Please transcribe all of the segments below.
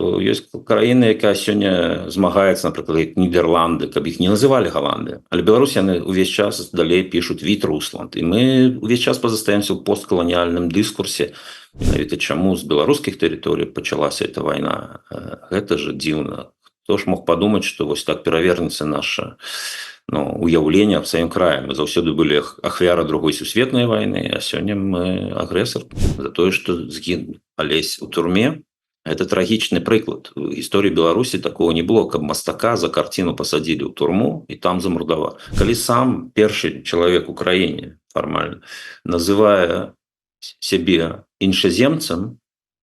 то ёсць краіны, якая сёння змагаецца, напрыклад, як Нідерланды, каб іх не называлі Галандыя. Але Беларусь яны ўвесь час далей пішуць Віт-Русланд. І мы ўвесь час пазастаемся ў посткаланіяльным дыскурсе. Менавіта чаму з беларускіх тэрыторый пачалася эта вайна. Гэта ж дзіўна. Хто ж мог падумаць, што вось так перавернецца наша уяўленне аб сваім краі. Мы заўсёды былі ахвяра другой сусветнай вайны, а сёння мы агрэсар за тое, што згінуў. Алесь у турме. Это трагічны прыклад. У гісторыі Беларусі такого не было, каб мастака за карціну пасадзілі ў турму і там замурдавалі. Калі сам першы чалавек у краіне фармальна называе сябе іншаземцам,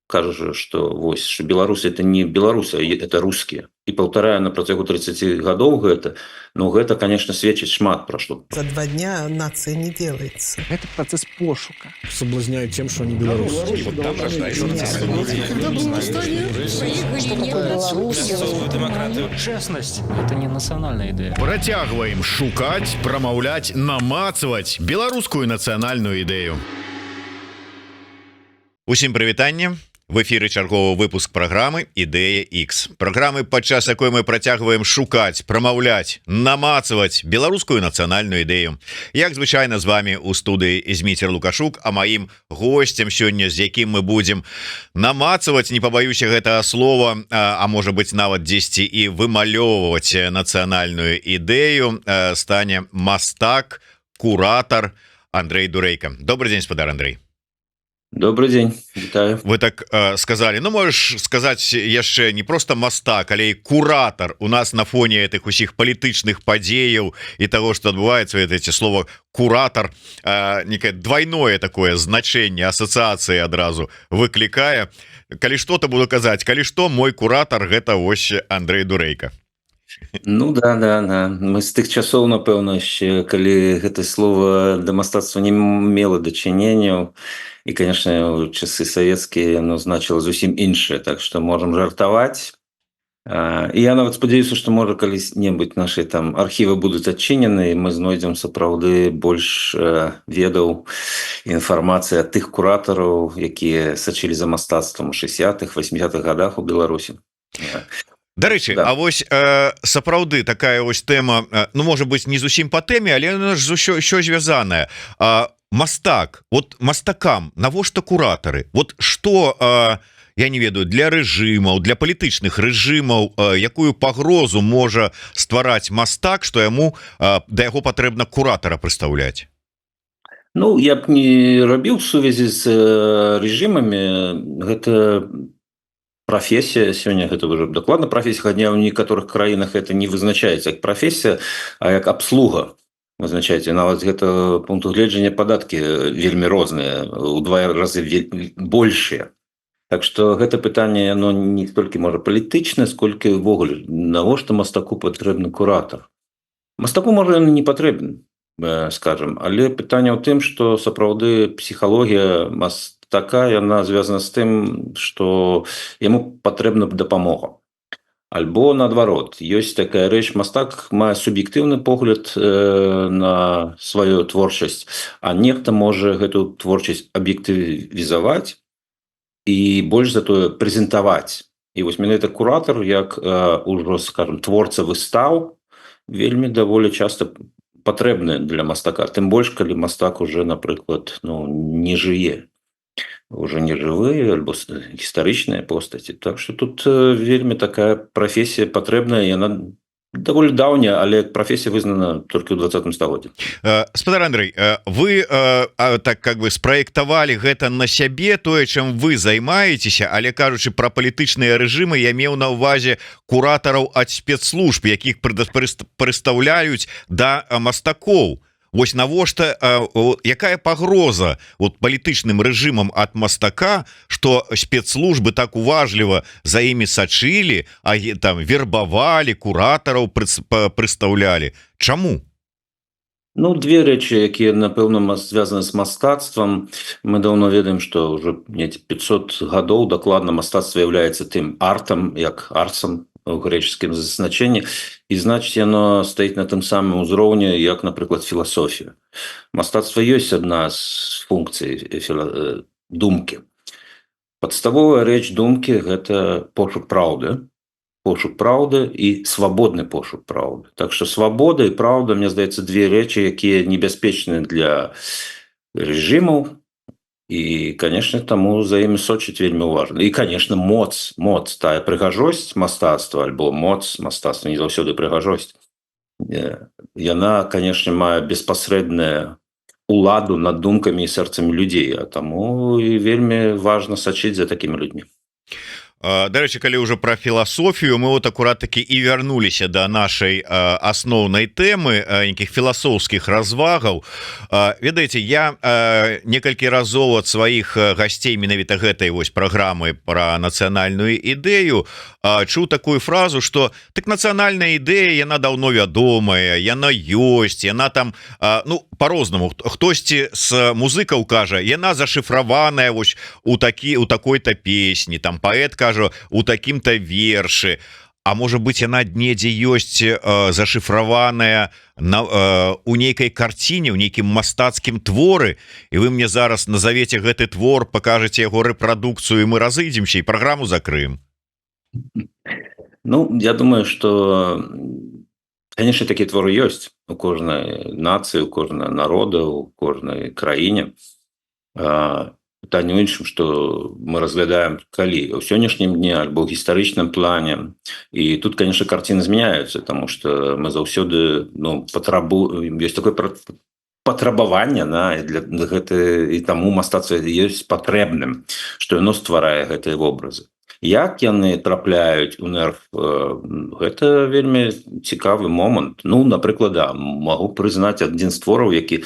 кажа, што вось, што беларусы это не беларусы, это рускія. І паўтарае на працягу 30 гадоў гэта, гэта, конечно, сведчыць шмат пра што. За 2 дня нация не делается. Это процесс пошука. Соблазняют тем, что они белорусы. Честность – это не национальная идея. Працягваем шукаць, прамаўляць, намацваць беларускую нацыянальную ідэю. Усім прывітанне. В эфіры чарговы выпуск праграмы «Ідэя X». Праграмы, падчас якой мы працягваем шукаць, прамаўляць, намацваць беларускую нацыянальную ідэю. Як звычайна з вами у студыі Зміцер Лукашук, а маім госцем сёння, з якім мы будзем намацваць, не пабаюся гэтага слова, а можа быць нават дзесьці і вымалёўваць нацыянальную ідэю, стане мастак, куратар Андрэй Дурэйка. Добрый дзень, спадар Андрэй. Добрый день, вітаю. Вы так сказали, можешь сказать яшчэ не просто мастак, але і куратор у нас на фоне этих усіх палітычных падзеяў і того, что адбываецца, эти слово куратор некое двойное такое значение, ассоциации адразу выклікае. Калі что-то буду казаць, калі что, мой куратор гэта вось Андрэй Дурэйка. Да. Мы з тых часоў, напэўна, яшчэ, калі гэта слово да мастацтва не мела дачыненняў, і, конечно, у часы савецкія яно значыла зусім іншае, так што можам жартаваць. І я нават спадзяюся, што можа калі-небудзь нашы там архівы будуць адчынены, і мы знойдзем сапраўды больш ведаў інфармацыі ад тых куратараў, якія сачылі за мастацтвам у 60-х, 80-х гадах у Беларусі. Дарэчы, а вось сапраўды такая вось тэма, можа быць не зусім па тэме, але яна ж ўсё звязаная. Мастак, вот мастакам навошта куратары? Вот што, я не ведаю, для рэжымаў, для палітычных рэжымаў, якую пагрозу можа ствараць мастак, што да яго патрэбна куратара прыстаўляць? Я б не рабіў сувязі з рэжымамі. Гэта профессия сёння, гэта уже дакладна профессия, хотя ў некаторых краінах это не вызначаецца як профессия, а як абслуга вызначаецца. Нават гэта пункту гледжання падаткі вельмі розныя, у 2 разы большыя. Так што гэта пытанне, оно не столькі можа палітычнае, сколькі ўвогуле навошта мастаку патрэбны куратар. Мастаку можа не патрэбен, скажем, але пытанне ў тым, што сапраўды псіхалогія мастака, яна звязана з тым, што яму патрэбна дапамога. Альбо наадварот, ёсць такая рэч, мастак мае суб'ектыўны погляд на сваю творчасць, а нехта можа гэту творчасць аб'ектывізаваць і больш за тое прэзентаваць. І вось менавіта куратар, як ужо, скажем, творца выстаў, вельмі даволі часта патрэбны для мастака. Тым больш, калі мастак уже, напрыклад, не жыве. Уже не жывыя альбо гістарычныя постаці. Так што тут вельмі такая прафесія патрэбная, яна даволі даўняя, але прафесія вызнана толькі ў 20 стагоддзі. Спадар Андрэй, вы так как бы спраектавалі гэта на сябе, тое, чым вы займаецеся, але кажучы пра палітычныя рэжымы, я меў на ўвазе куратараў ад спецслужб, якіх прыстаўляюць да мастакоў. Вось навошта, якая пагроза палітычным рэжымам ад мастака, што спецслужбы так уважліва за імі сачылі, а там вербавалі, куратараў прыстаўлялі. Чаму? Две рэчы, якія, напэўна, звязаны з мастацтвам. Мы даўно ведаем, што ўжо 500 гадоў дакладна мастацтва з'яўляецца тым артам, як арцам, у грэческім значэнні, і значыць яно стаіць на тым самым узроўні, як, напрыклад, філасофія. Мастацтва ёсць адна з функцый думкі. Падставовая рэч думкі гэта пошук праўды і свабодны пошук праўды. Так што свабода і праўда, мне здаецца, две рэчы, якія небяспечныя для рэжымаў, і, конечно, таму за імі сочыць вельмі важна. І, конечно, моц, тая прыгажосць мастацтва альбо моц мастацтва, не заўсёды прыгажосць, яна, конечно, мае беспасрэдную уладу над думкамі і сэрцамі людзей, а таму і вельмі важна сачыць за такімі людзьмі. Дарэчы, калі ўжо пра філасофію, мы вот акурат такі і вярнуліся да нашай асноўнай тэмы нейкіх філасофскіх развагаў. Ведаеце, я некалькі разоў ад сваіх гасцей менавіта гэтай вось праграмы пра нацыянальную ідэю чуў такую фразу, што так нацыянальная ідэя, яна даўно вядомая, яна ёсць, яна там, ну, по-рознаму, хтосьці з музыкаў кажа, яна зашыфраваная вось у такой-то песні, там паэт кажа у такім-то вершы, а можа быць яна недзе ёсць зашыфраваная у нейкай карціне, у нейкім мастацкім творы, і вы мне зараз назавеце гэты твор, пакажаце яго рэпрадукцыю, і мы разыдземся і праграму закрыем. Ну, я думаю, что, конечно, такие творы есть у кожнай нацыі, у кожнага народа, у кожнай краіне. Пытанне ў іншым, што мы разглядаем калі ў сённяшнім дні альбо ў гістарычным плане. І тут, конечно, карціны змяняюцца, тому што мы заўсёды ёсць такое патрабаванне, і гэта, і таму мастацтва ёсць патрэбным, што яно стварае гэтыя вобразы. Як яны трапляюць у нерв, гэта вельмі цікавы момант. Ну, напрыклад, магу прызнаць адзін з твораў, які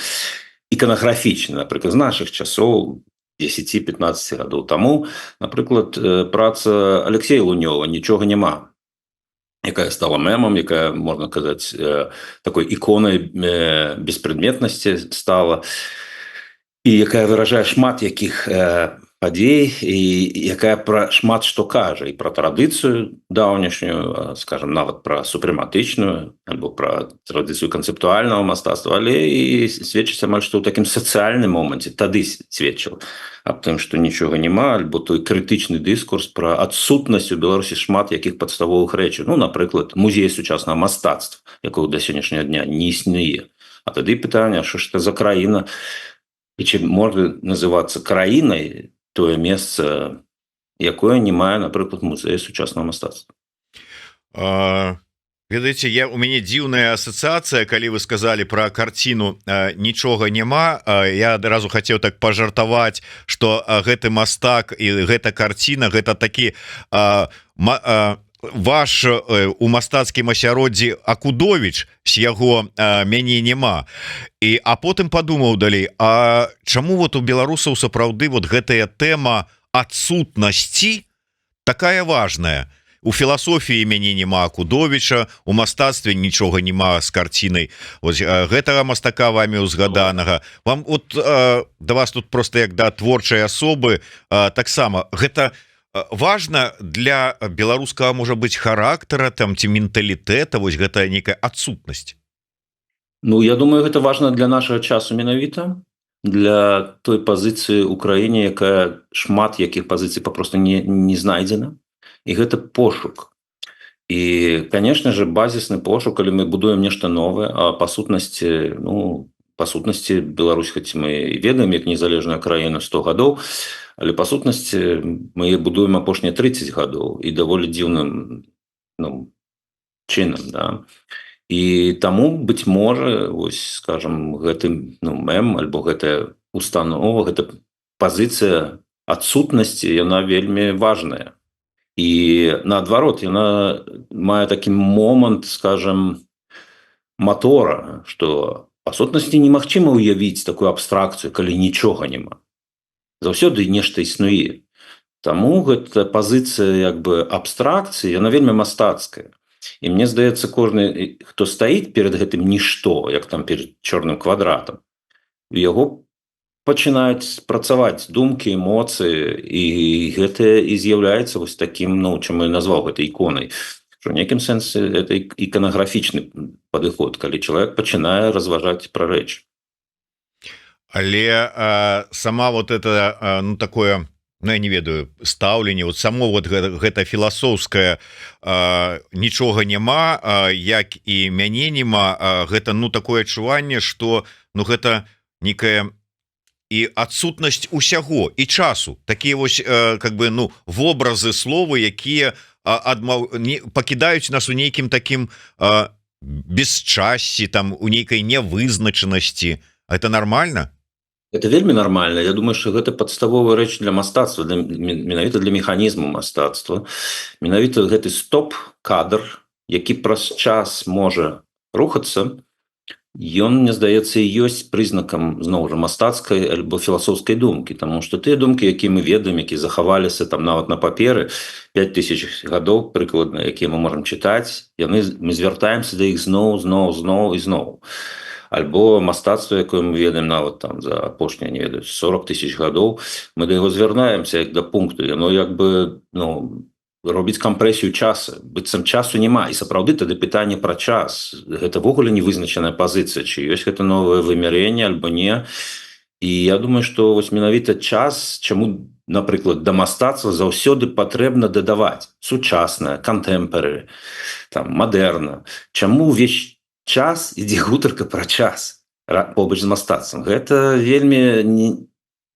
іканаграфічны, напрыклад, з нашых часоў, 10-15 гадоў таму, напрыклад, праца Алексея Лунёва «Нічога няма», якая стала мемам, якая, можна казаць, такой іконай беспрадметнасці стала, і якая выражае шмат якіх падзей, і якая пра шмат што кажа, і пра традыцыю даўнішнюю, скажем, нават пра супрэматычную, альбо пра традыцыю канцэптуальнага мастацтва, але і сведчыць амаль што ў такім сацыяльным моманце, тады сведчыў аб тым, што нічога няма, альбо той крытычны дыскурс пра адсутнасць у Беларусі шмат якіх падставовых рэчаў. Ну, напрыклад, музей сучаснага мастацтва, якого да сённяшняга дня не існуе. А тады пытанне, што ж гэта за краіна, і ці можа называцца краінай тое месца, якое не мае, напрыклад, музей сучаснага мастацтва. Ведаеце, у мяне дзіўная асацыяцыя, калі вы сказалі пра карціну «Нічога няма», я адразу хацеў так пажартаваць, што гэты мастак і гэта карціна, гэта такі ваш у мастацкім асяроддзі Акудовіч, з яго «Мяне няма». А потым падумаў далей, а чаму вот у беларусаў сапраўды вот гэтая тэма адсутнасці такая важная? У філасофіі «Мяне няма» Акудовіча, у мастацтве «Нічога няма» з карцінай гэтага мастака вамі узгаданага. Вам от да вас тут просто як да творчай асобы таксама гэта важна для беларускага, можа быць, характара там ці менталітэта, вось гэта нейкая адсутнасць. Ну, я думаю, гэта важна для нашага часу менавіта, для той пазіцыі ў краіне, якая шмат якіх пазіцый папросту не знайдзена. І гэта пошук. І, конечно же, базісны пошук, калі мы будуем нешта новае, а па сутнасці, Беларусь, хоць мы і ведаем, як незалежная краіна 100 гадоў, але па сутнасці мы будуем апошнія 30 гадоў і даволі дзіўным чынам, да. І таму, быць можа, вось, скажем, гэты мем, альбо гэтая установа, гэта пазіцыя адсутнасці, яна вельмі важная. І наадварот, яна мае такі момант, скажем, матора, што па сутнасці немагчыма ўявіць такую абстракцыю, калі нічога няма. Заўсёды нешта існуе. Таму гэта пазіцыя як бы абстракцыі, яна вельмі мастацкая. І мне здаецца, кожны, хто стаіць перад гэтым нішто, як там перад чорным квадратам, у яго пачынаюць працаваць думкі, эмоцыі, і гэта і з'яўляецца вось такім, чым я назваў гэта іконай. Што ў нейкім сэнсе это іканаграфічны падыход, калі чалавек пачынае разважаць пра рэч. Але сама вот это, такое ну, я не ведаю стаўленне вот само вот гэта філасофскае нічога няма, як і мяне няма, гэта ну такое адчуванне, что ну гэта некая і адсутнасць усяго і часу, такія вось как бы ну вобразы словы, якія пакідаюць нас у нейкім такім бесчасці, там у нейкай нявызначанасці. Это нормально? Это вельмі нармальна. Я думаю, што гэта падставовая рэч для мастацтва, менавіта для механізму мастацтва. Менавіта гэты стоп-кадр, які праз час можа рухацца, ён, мне здаецца, і ёсць прызнакам, зноў жа, мастацкай альбо філасофскай думкі, таму што тыя думкі, якія мы ведаем, якія захаваліся там нават на паперы 5000 гадоў прыкладна, якія мы можам чытаць, мы звяртаемся да іх зноў і зноў. Альбо мастацтва, якое мы ведаем нават там за апошнія, не ведаю, 40 000 гадоў, мы да яго звярнаемся як да пункту, яно як бы ну робіць кампрэсію часу, быццам часу няма, і сапраўды тады пытанне пра час, гэта ввогуле невызначаная пазіцыя, ці ёсць гэта новае вымярэнне альбо не. І я думаю, што вось менавіта час, чаму, напрыклад, да мастацтва заўсёды патрэбна дадаваць сучаснае, контемпорary, там мадэрна, чаму увесь час ідзе гутарка пра час побач з мастацтвам. Гэта вельмі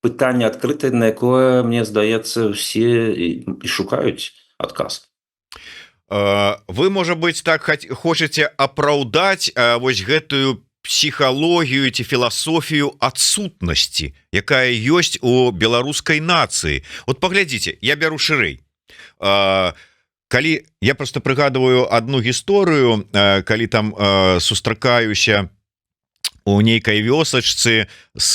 пытанне адкрытае, на якое, мне здаецца, усе і шукаюць адказ. Вы, можа быць, так хочаце апраўдаць вось гэтую псіхалогію ці філасофію адсутнасці, якая ёсць у беларускай нацыі. Вот паглядзіце, я бяру шырэй. Калі я просто прыгадываю одну гісторыю, калі там сустракаюся у нейкай вёсачцы з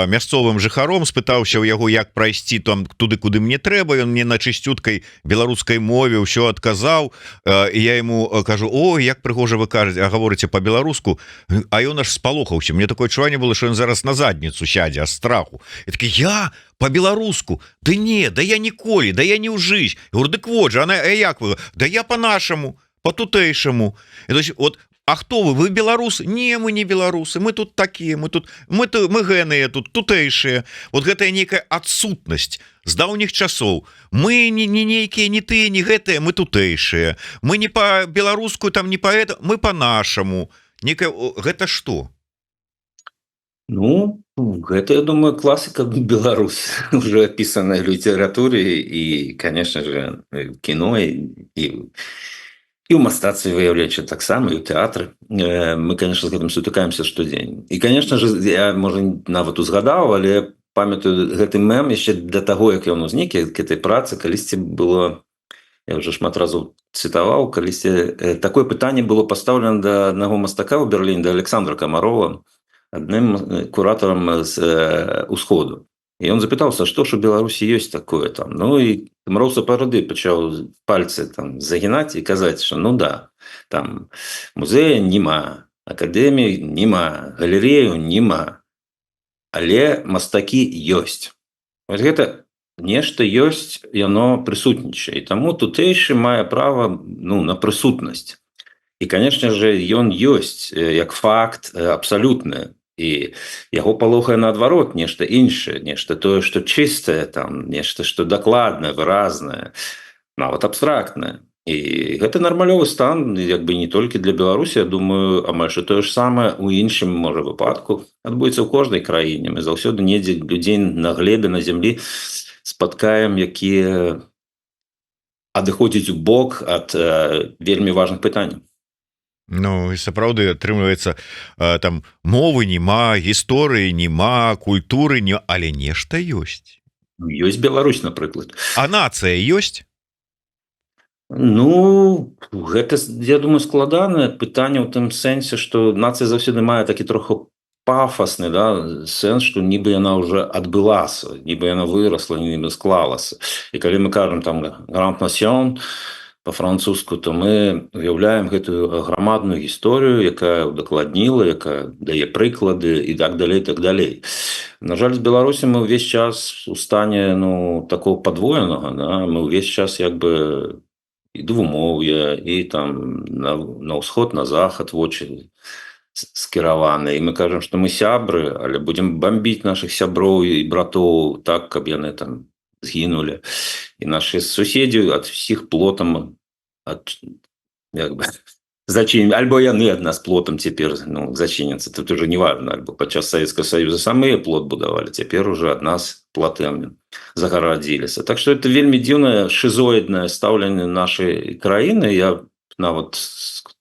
мясцовым жыхаром, спытаўся ў яго, як прайсці там туды, куды мне трэба, ён мне на чысцюткай беларускай мове ўсё адказаў, і я ему кажу: о, як прыгожа вы гаворыце по-беларуску, а ён аж спалохаўся. Мне такое адчуванне было, што ён зараз на задніцу сядзе ад страху. І такі: я по-беларуску? Да не, да я ніколі, да я не ў жыць. Говорю: дык вот же, а як вы? Да я по-нашаму, по-тутэйшаму. І то есть, от, а хто вы? Вы беларусы? Не, мы не беларусы, мы тут такія, мы гэныя тут, тутэйшыя. Вот гэтая нейкая адсутнасць з даўніх часоў. Мы не нейкія, не тыя, не гэтыя, мы тутэйшыя. Мы не па-беларуску, там не па гэта, мы па-нашаму. Гэта што? Ну, гэта, я думаю, класіка Беларусь, уже опісаная в літаратуры і, конечно же, кіно і ў мастацтве выяўляючы таксама, і ў тэатры. Мы, конечно, з гэтым сутыкаемся штодзень. І, конечно же, я, можа, нават узгадаў, але памятаю гэты мем яшчэ да таго, як ён узнік, к этой працы, калісьці было, я ўжо шмат разоў цытаваў, калісьці такое пытанне было пастаўлена да аднаго мастака ў Берліне, да Александра Камарова, адным куратарам з усходу. І ён запытаўся, што ж у Беларусі ёсць такое там. Ну і Камароў сапраўды пачаў пальцы там загінаць і казаць, што ну да, там музея няма, акадэміі няма, галерею няма, але мастакі ёсць. Вось гэта нешта ёсць, яно прысутнічае. І таму тутэйшы мае права на прысутнасць. І, конечно же, ён ёсць як факт абсалютны. І яго палохае наадварот нешта іншае, нешта тое, што чыстае, там, нешта, што дакладнае, выразнае, нават абстрактнае. І гэта нармалёвы стан, як бы не толькі для Беларусі, я думаю, амаль што тое ж самае у іншым, можа, выпадку адбудзецца ў кожнай краіне. Мы заўсёды недзе людзей на глебе, на зямлі спаткаем, якія адыходзяць у бок ад вельмі важных пытанняў. Ну, і сапраўды атрымліваецца, там мовы няма, гісторыі няма, культуры не, але нешта ёсць. Ёсць Беларусь, напрыклад. А нацыя ёсць? Ну, гэта, я думаю, складанае пытанне ў тым сэнсе, што нацыя заўсёды мае такі троху пафасны, да, сэнс, што нібы яна ўжо адбылася, нібы яна вырасла, нібы склалася. І калі мы кажам там «Grand Nation», по-французску, то мы уяўляем гэтую грамадную гісторыю, якая удакладніла, якая дае прыклады і так далей, так далей. На жаль, з Беларусі мы ўвесь час у стане такого падвоенага, да? Мы ўвесь час як бы і двумоўе, і там на ўсход, на захад вочы скіраваны. І мы кажам, што мы сябры, але будзем бамбіць нашых сяброў і братоў так, каб яны там згінулі, і нашы суседзі ад усіх плотам як бы зачинены, альбо яны ад нас плотам цяпер зачиняцца, тут уже не важно, альбо падчас Савецкага Саюза самыя плот будавалі, цяпер уже ад нас платамі загарадзіліся. Так что это вельмі дзіўнае шизоіднае стаўленне нашай краіны. Я нават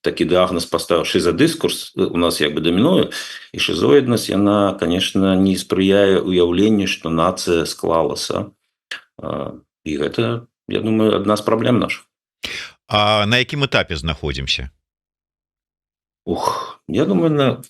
такі дыагноз паставіў шизадыскурс у нас як бы дамінуе, і шизоіднасць яна, конечно, не спрыяе уяўленню, што нацыя склалася, і гэта, я думаю, адна з праблем наших. А на якім этапе знаходзімся? Я думаю, на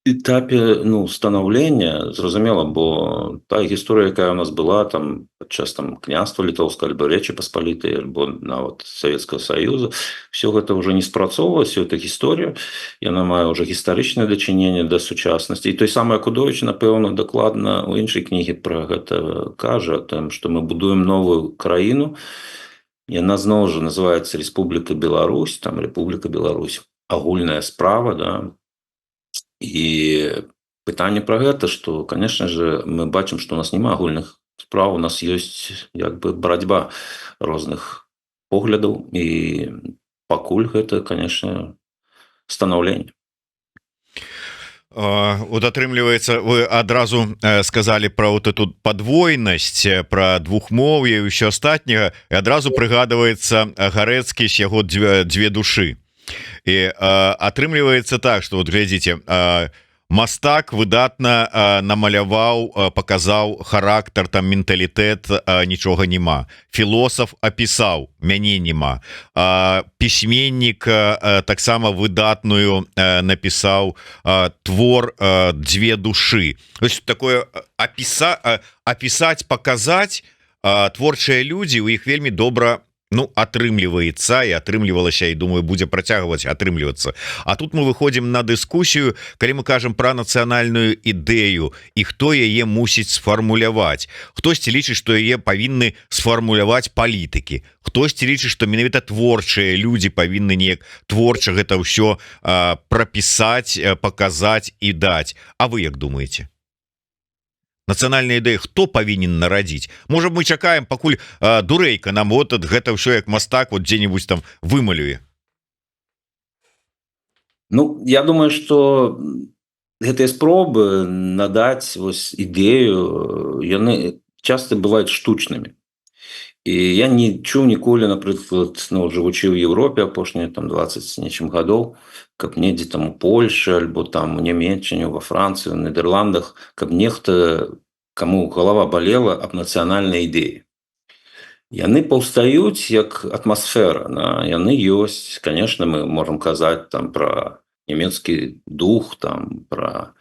этапе становлення, зразумела, бо та гісторыя, якая у нас была там падчас княства літоўскага альбо Рэчы Паспалітай, альбо нават Савецкага Саюза, все гэта ўжо не спрацоўвае, все эта гісторыя, яна мае ўжо гістарычнае дачыненне да сучаснасці. І той самы Акудовіч, напэўна, дакладна у іншай кнігі пра гэта кажа, там, што мы будуем новую краіну, яна зноў жа называецца Рэспубліка Беларусь, там Рэпубліка Беларусь, агульная справа, да. І пытанне пра гэта, што, конечно же, мы бачым, што у нас няма агульных справ, у нас ёсць як бы барацьба розных поглядаў, і пакуль гэта, конечно, станаўленне. Вот атрымліваецца, вы адразу сказалі пра вот эту падвойнасць, пра двухмоўе і ўсё астатняга, і адразу прыгадваецца Гарэцкі з яго дзве душы. І атрымліваецца так, што вот глядзіце, мастак выдатна намаляваў, паказаў характар, там менталітэт, нічога няма. Філосаф апісаў, мяне няма. Пісьменнік таксама выдатную напісаў твор «Дзве душы». То есть такое апісаць, паказаць, творчыя людзі, у іх вельмі добра атрымліваецца і атрымлівалася, і думаю, будзе працягваць атрымлівацца. А тут мы выходзім на дыскусію, калі мы кажам пра нацыянальную ідэю і хто яе мусіць сфармуляваць. Хтосьці лічыць, што яе павінны сфармуляваць палітыкі. Хтосьці лічыць, што менавіта творчыя людзі павінны неяк творча гэта ўсё прапісаць, паказаць і даць. А вы як думаеце? Нацыянальная ідэя хто павінен нарадзіць? Можа, мы чакаем, пакуль дурэйка нам вот гэта ўсё як мастак вот дзе-нибудь там вымалюе? Я думаю, што гэтыя спробы надаць вось ідэю, яны часта бываюць штучнымі. І я не чуў ніколі, напрыклад, жывучы ў Еўропе апошнія 20 з нечым гадоў, каб недзе там у Польшы, альбо там у Нямецчыне, ва Францыі, у Нідерландах, каб нехта, каму галава балела аб нацыянальнай ідэі. Яны паўстаюць як атмасфера, яны ёсць. Конечно, мы можам казаць там пра нямецкі дух, там пра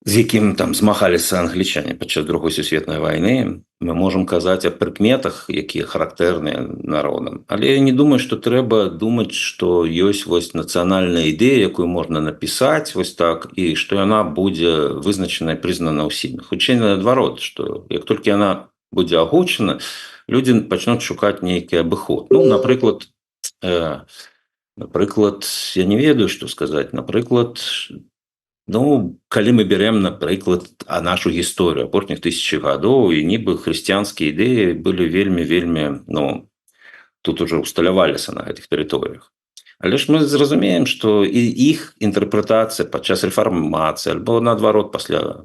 з якім там змагаліся англічане падчас Другой сусветнай вайны. Мы можам казаць аб прыкметах, якія характэрныя народам. Але я не думаю, што трэба думаць, што ёсць вось нацыянальная ідэя, якую можна напісаць вось так, і што яна будзе вызначана і прызнана ўсімі. Хутчэй наадварот, што як толькі яна будзе агучана, людзі пачнуць шукаць нейкі абыход. Напрыклад, я не ведаю, што сказаць. Напрыклад, калі мы берем, напрыклад, нашу гісторыю апошніх 1000 гадоў, і нібы хрысціянскія ідэі былі вельмі, тут уже усталяваліся на гэтых тэрыторыях. Але ж мы зразумеем, што і іх інтэрпрэтацыя падчас рэфармацыі, альбо наадварот пасля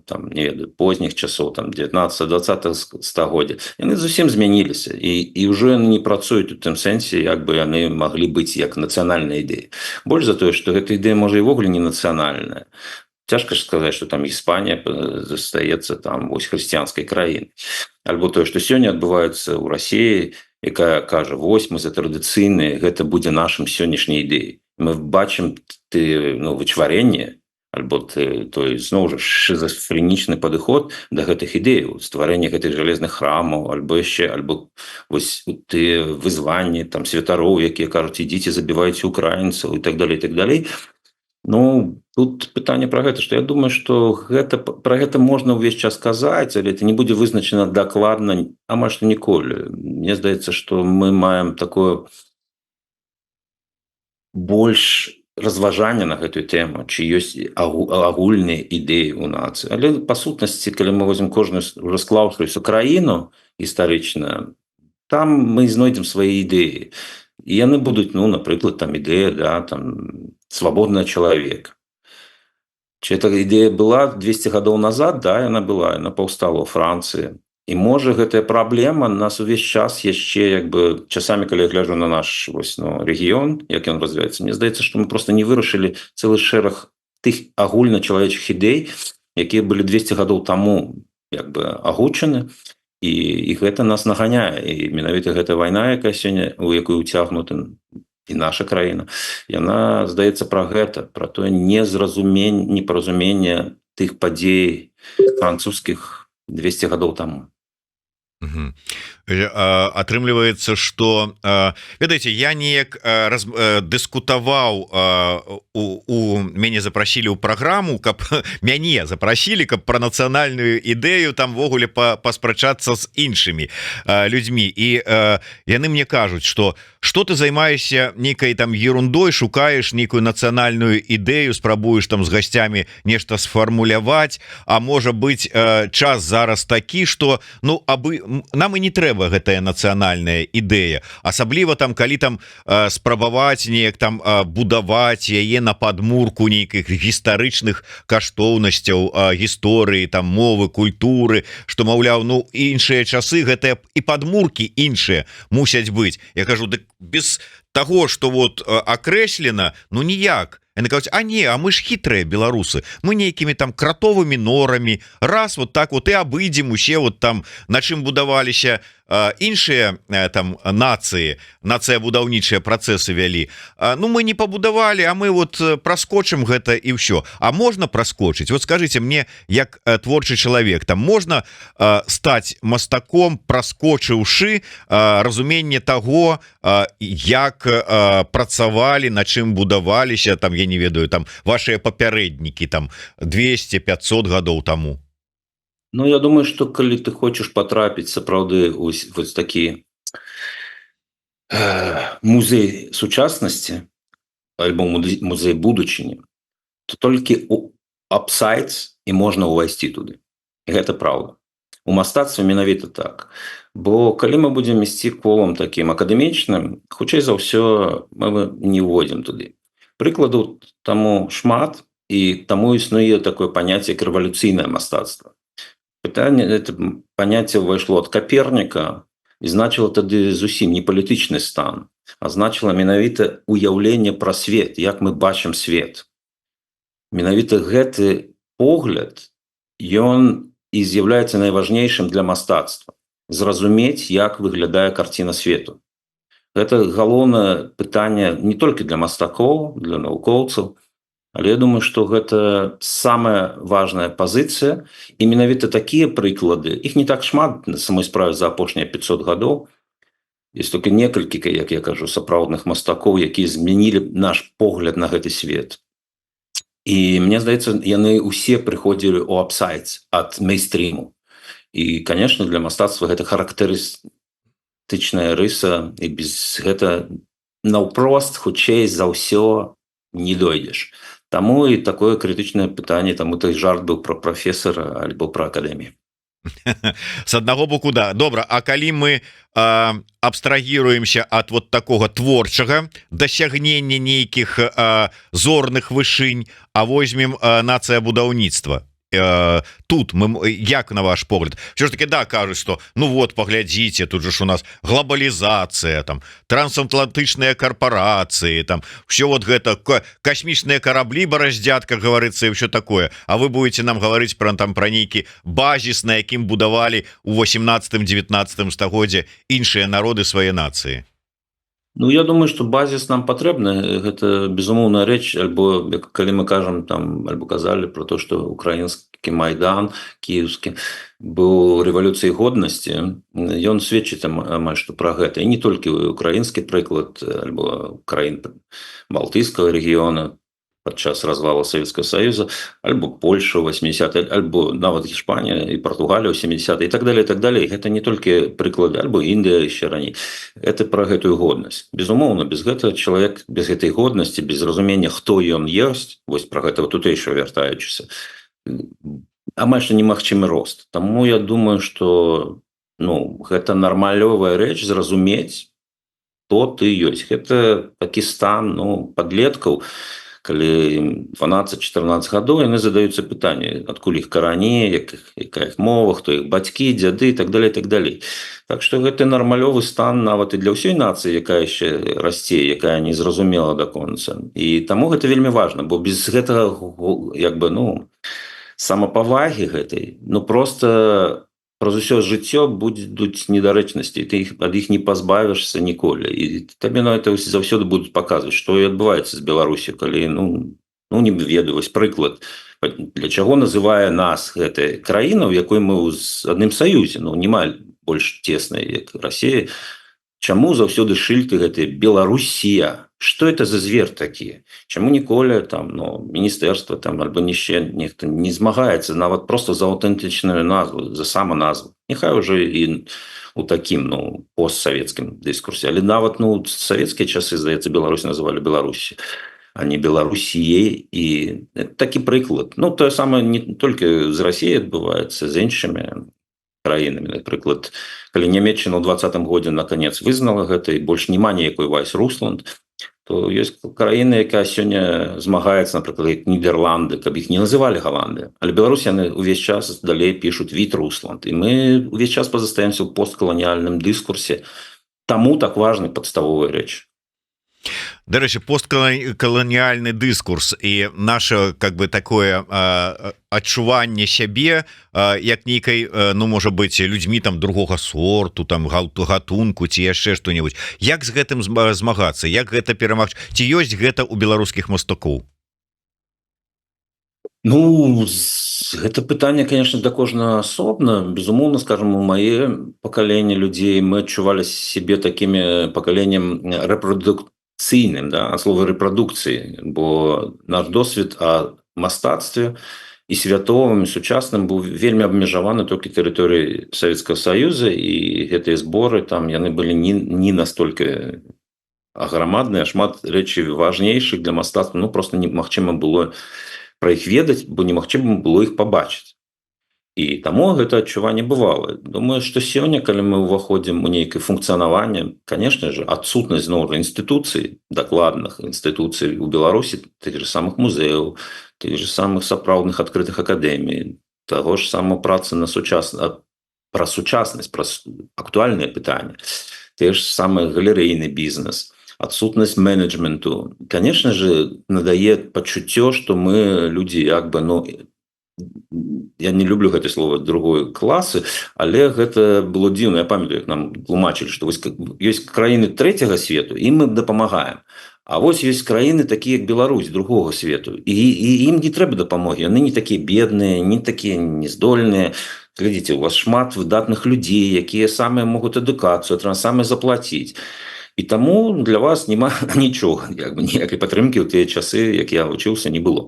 позніх часоў, 19-20 стагоддзя, яны зусім змяніліся, і ўжо яны не працуюць у тым сэнсе, як бы яны маглі быць як нацыянальная ідэя. Больш за тое, што гэта ідэя можа і ввогуле не нацыянальная. Цяжка ж сказаць, што там Іспанія застаецца там вось хрысціянскай краінай. Альбо тое, што сёння адбываецца ў Расіі, якая кажа, вось мы за традыцыйныя, гэта будзе нашым сённяшняй ідэяй. Мы бачым вычварэнне, альбо той зноў жа шизофренічны падыход да гэтых ідэяў, стварэнне гэтых жалезных храмаў, альбо вось тыя вызванні там святароў, якія кажуць, ідзіце, забівайце украінцаў і так далей, і так далей. Тут пытанне пра гэта, што я думаю, што пра гэта можна ўвесь час казаць, але это не будзе вызначана дакладна амаль што ніколі. Мне здаецца, што мы маем такое больш разважання на гэтую тэму, ці ёсць агульныя ідэі ў нацыі. Але па сутнасці, калі мы возьмем кожную расклаўшуюся краіну гістарычна, там мы знойдзем свае ідэі. І яны будуць, ну, напрыклад, там ідэя, да, там, свабодны чалавек. Ці эта ідэя была 200 гадоў назад? Да, яна была, яна паўстала ў Францыі. І можа гэтая праблема нас увесь час яшчэ, як бы, часамі, калі я гляджу на наш вось, ну, рэгіён, як ён развіваецца, мне здаецца, што мы проста не вырашылі цэлы шэраг тых агульначалавечых ідэй, якія былі 200 гадоў таму, як бы, агучаны, і гэта нас наганяе. І менавіта гэта вайна, якая сёння, у якую ўцягнута і наша краіна, яна, здаецца, пра гэта, пра тое непаразуменне тых падзей французскіх 200 гадоў таму. Атрымліваецца, што, ведаеце, я неяк дыскутаваў, мяне запрасілі ў праграму, каб мяне запрасілі, каб пра нацыянальную ідэю там ввогуле паспрачацца з іншымі людзьмі, і яны мне кажуць, што ты займаешься нейкай там ерундой, шукаеш нейкую нацыянальную ідэю, спрабуеш там з гасцямі нешта сфармуляваць, а можа быць час зараз такі, што, ну, абы нам і не трэба гэтая нацыянальная ідэя, асабліва там, калі там спрабаваць неяк там будаваць яе на падмурку нейкіх гістарычных каштоўнасцяў гісторыі, там мовы, культуры, што, маўляў, ну, іншыя часы гэтыя і падмуркі іншыя мусяць быць. Я кажу, дык без таго, што вот акрэслена, ну ніяк. Яны кажуць, а мы ж хітрыя беларусы, мы нейкімі там кратовымі норамі, раз вот так вот і абыдзем усе вот там, на чым будаваліся іншыя там нацыя-будаўнічыя працэсы вялі. Ну, мы не пабудавалі, а мы вот праскочым гэта і ўсё. А можна праскочыць? Вот скажыце мне, як творчы чалавек, там можна стаць мастаком, праскочыўшы разуменне таго, як працавалі, на чым будаваліся, там, я не ведаю, там вашыя папярэднікі там 200-500 гадоў таму. Ну, я думаю, што калі ты хочаш патрапіць сапраўды вось такі музей сучаснасці альбо музей будучыні, то толькі у апсайдс і можна ўвайсці туды. І гэта праўда. У мастацтве менавіта так. Бо калі мы будзем ісці колам такім акадэмічным, хутчэй за ўсё мы не ўводзім туды. Прыкладаў таму шмат, і таму існуе такое паняцце, як рэвалюцыйнае мастацтва. Это паняцце ўвайшло ад Каперніка і значыла тады зусім не палітычны стан, а значыла менавіта уяўленне пра свет, як мы бачым свет. Менавіта гэты погляд, ён і з'яўляецца найважнейшым для мастацтва. Зразумець, як выглядае карціна свету. Гэта галоўнае пытанне не толькі для мастакоў, для навукоўцаў, але я думаю, што гэта самая важная пазіцыя, і менавіта такія прыклады, іх не так шмат на самой справе за апошнія 500 гадоў. Ёсць толькі некалькі, як я кажу, сапраўдных мастакоў, якія змянілі наш погляд на гэты свет. І мне здаецца, яны ўсе прыходзілі ў апсайдс ад мейнстріму. І, конечно, для мастацтва гэта характарыстычная рыса, і без гэта наўпрост, хутчэй за ўсё не дойдзеш. Таму і такое крытычнае пытанне, таму той жарт быў пра прафесара альбо пра акадэмію. С аднаго боку, да. Добра, а калі мы абстрагіруемся ад вот такога творчага дасягнення нейкіх зорных вышынь, а возьмем нацыя-будаўніцтва, тут мы, як на ваш погляд, все ж таки, да, кажуць, что ну вот, поглядзіце, тут же ж у нас глобалізацыя, там трансатлантычныя корпорации, там все вот гэта космічныя караблі бараздзят, как говорится, и все такое. А вы будете нам говорить про там про нейкі базис, на якім будавалі у 18-19 стагоддзе іншыя народы свае нацыі. Ну, я думаю, што базіс нам патрэбны, гэта безумоўная рэч, альбо калі мы кажам там, альбо казалі про то, што украінскі майдан кіеўскі быў рэвалюцыяй годнасці, ён сведчыць амаль што пра гэта, і не толькі украінскі прыклад, альбо краін балтыйскага рэгіёна падчас развала Савецкага Саюза, альбо Польша ў 80-е, альбо нават Іспанія і Партугалія ў 70-е, і так далее, і так далее. Гэта не толькі прыклады, альбо Індыя яшчэ раней. Гэта пра гэтую годнасць. Безумоўна, без гэтага чалавек, без гэтай годнасці, без разумення, хто ён ёсць, вось пра гэта тутэйшае вяртаючыся, амаль што немагчымы рост. Таму я думаю, што ну гэта нармалёвая рэч зразумець, хто ты ёсць. Гэта такі стан, ну, падлеткаў, калі 12-14 гадоў, яны задаюцца пытанне, адкуль іх карані, якая іх мова, хто іх бацькі, дзяды і так далей, так далей. Так што гэта нармалёвы стан нават і для ўсёй нацыі, якая яшчэ расце, якая не зразумела да конца. І таму гэта вельмі важна, бо без гэтага як бы, ну, самапавагі гэтай, ну просто праз усё жыццё будуць недарэчнасці, ты ад іх не пазбавішся ніколі, і табе на это заўсёды будуць паказваць, што і адбываецца з Беларусі, калі ну не ведаю, вось прыклад, для чаго называе нас гэтая краіна, у якой мы ў адным саюзе, ну няма больш цеснай, як Расія. Чаму заўсёды шыльды гэтыя Беларусія? Што это за звер такі? Чаму ніколі там, ну, міністэрства там альбо яшчэ нехта не змагаецца нават просто за аўтэнтычную назву, за саманазву? Няхай уже і у такім, ну, постсавецкім дыскурсе, але нават, ну, савецкія часы, здаецца, Беларусь называлі Беларусі, а не Беларусіяй. І такі прыклад. Ну, тое самае не толькі з Расіяй адбываецца, з іншымі краінамі. Напрыклад, калі Нямецчына ў 20-м годзе наконец вызнала гэта і больш няма ніякой Вайс-Русланд, то ёсць краіны, якая сёння змагаецца, напрыклад, як Нідерланды, каб іх не называлі Галандыя. Але Беларусь яны ўвесь час далей пішуць Віт-Русланд. І мы ўвесь час пазастаемся ў посткаланіяльным дыскурсе. Таму так важны падставовыя рэчы. Дарэчы, посткаланіяльны дыскурс і наше как бы такое адчуванне сябе як нейкай, ну можа быць, людзьмі там другога сорту, там гатунку ці яшчэ што-небудзь. Як з гэтым змагацца, як гэта перамагчы? Ці ёсць гэта ў беларускіх мастакоў? Ну, гэта пытанне, конечно, да кожнага асобна. Безумоўна, скажем, у мае пакаленне людзей мы адчувалі сябе такімі пакаленнем рэпрадукцыйным, да, ад слова рэпрадукцыі, бо наш досвед о мастацтве і святовым, і сучасным быў вельмі абмежаваны толькі тэрыторыяй Савецкага Саюза, і гэтыя зборы там яны былі не настолькі аграмадныя, шмат рэчаў важнейшых для мастацтва, ну просто немагчыма было пра іх ведаць, бо немагчыма было іх пабачыць. І таму гэта адчуванне бывала. Думаю, што сёння, калі мы ўваходзім у нейкае функцыянаванне, конечно же, адсутнасць зноў інстытуцый, дакладных інстытуцый у Беларусі, тых же самых музеяў, тых же самых сапраўдных адкрытых акадэмій, таго ж самого працы на пра сучаснасць, пра актуальныя пытанні, те ж самы галерэйны бізнес, адсутнасць менеджменту, конечно же, надае пачуццё, што мы людзі як бы, ну, я не люблю гэта слово другой класы, але гэта было дзіўна. Я памятаю, як нам тлумачылі, што вось ёсць краіны трэцяга свету, ім мы дапамагаем. А вось ёсць краіны такія, як Беларусь, другога свету, і ім не трэба дапамогі. Яны не такія бедныя, не такія нездольныя. Глядзіце, у вас шмат выдатных людзей, якія самыя могуць адукацыю, самыя заплаціць. І таму для вас няма нічога, як бы ніякай падтрымкі ў тыя часы, як я вучыўся, не было.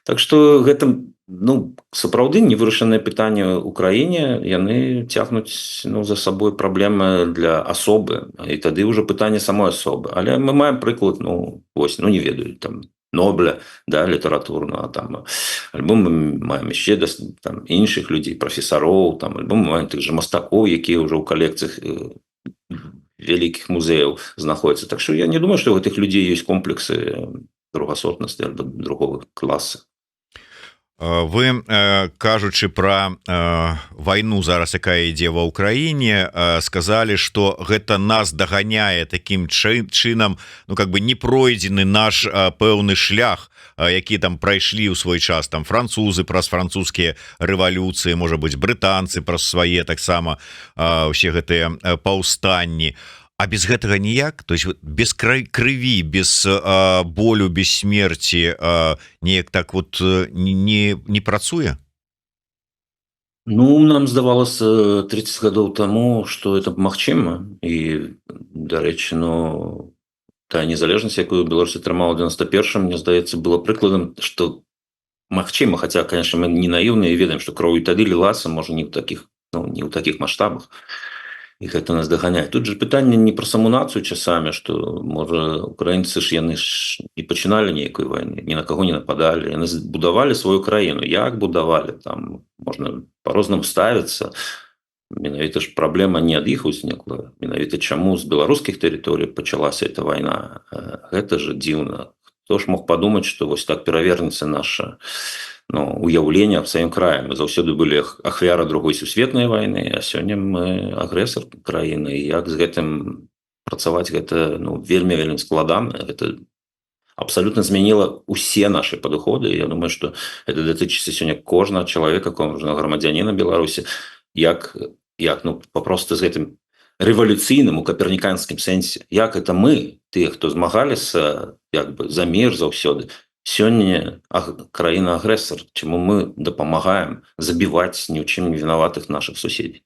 Так што гэта, ну, сапраўды невырашанае пытанне ў краіне, яны цягнуць, ну, за сабой праблемы для асобы, і тады ўжо пытанне самой асобы. Але мы маем прыклад, ну, вось, ну, не ведаю, там, Нобля, да, літаратурного, там, альбо мы маем яшчэ там іншых людзей, прафесароў, там, альбо мы маем тых же мастакоў, якія ўжо ў калекцыях вялікіх музеяў знаходзяцца. Так што я не думаю, што у гэтых людзей ёсць комплексы другасортнасці альбо другого класа. Вы, кажучы пра вайну зараз, якая ідзе ва ўкраіне, сказалі, што гэта нас даганяе такім чынам, ну как бы не пройдзены наш пэўны шлях, які там прайшлі ў свой час, там французы праз французскія рэвалюцыі, можа быць, брытанцы праз свае таксама ўсе гэтыя паўстанні. А без гэтага ніяк? То есть без крыві, без болю, без смерці неяк так вот не працуе? Ну, нам здавалася 30 гадоў таму, што это магчыма. І, дарэчы, ну, тая незалежнасць, якую Беларусь атрымала ў 91-м, мне здаецца, было прыкладам, што магчыма, хаця, конечно, мы не наіўныя і ведаем, што кроў і тады лілася, можа, не ў такіх, ну, не ў такіх маштабах. І гэта нас даганяе. Тут же пытанне не пра саму нацыю часамі, што, можа, украінцы ж яны ж не пачыналі нейкай вайны, ні на каго не нападалі, яны будавалі сваю краіну. Як будавалі? Там можна па-рознаму ставіцца, Менавіта ж праблема не ад іх узнікла. Менавіта чаму з беларускіх тэрыторый пачалася эта вайна. Гэта ж дзіўна. Хто ж мог падумаць, што вось так перавернецца наша уяўленне аб сваім краі. Мы заўсёды былі ахвяра другой сусветнай вайны, а сёння мы агрэсар краіны. І як з гэтым працаваць, гэта вельмі складана. Гэта абсолютно змяніла усе наши падыходы. Я думаю, что это датычыцца сёння кожнага чалавека, кожнага грамадзяніна Беларусі, як папросту з гэтым рэвалюцыйным у каперніканскім сэнсе. Як это мы, тыя, хто змагаліся за мір заўсёды, сёння краіна-агрэсар, чаму мы дапамагаем забіваць ні ў чым не вінаватых наших суседзей.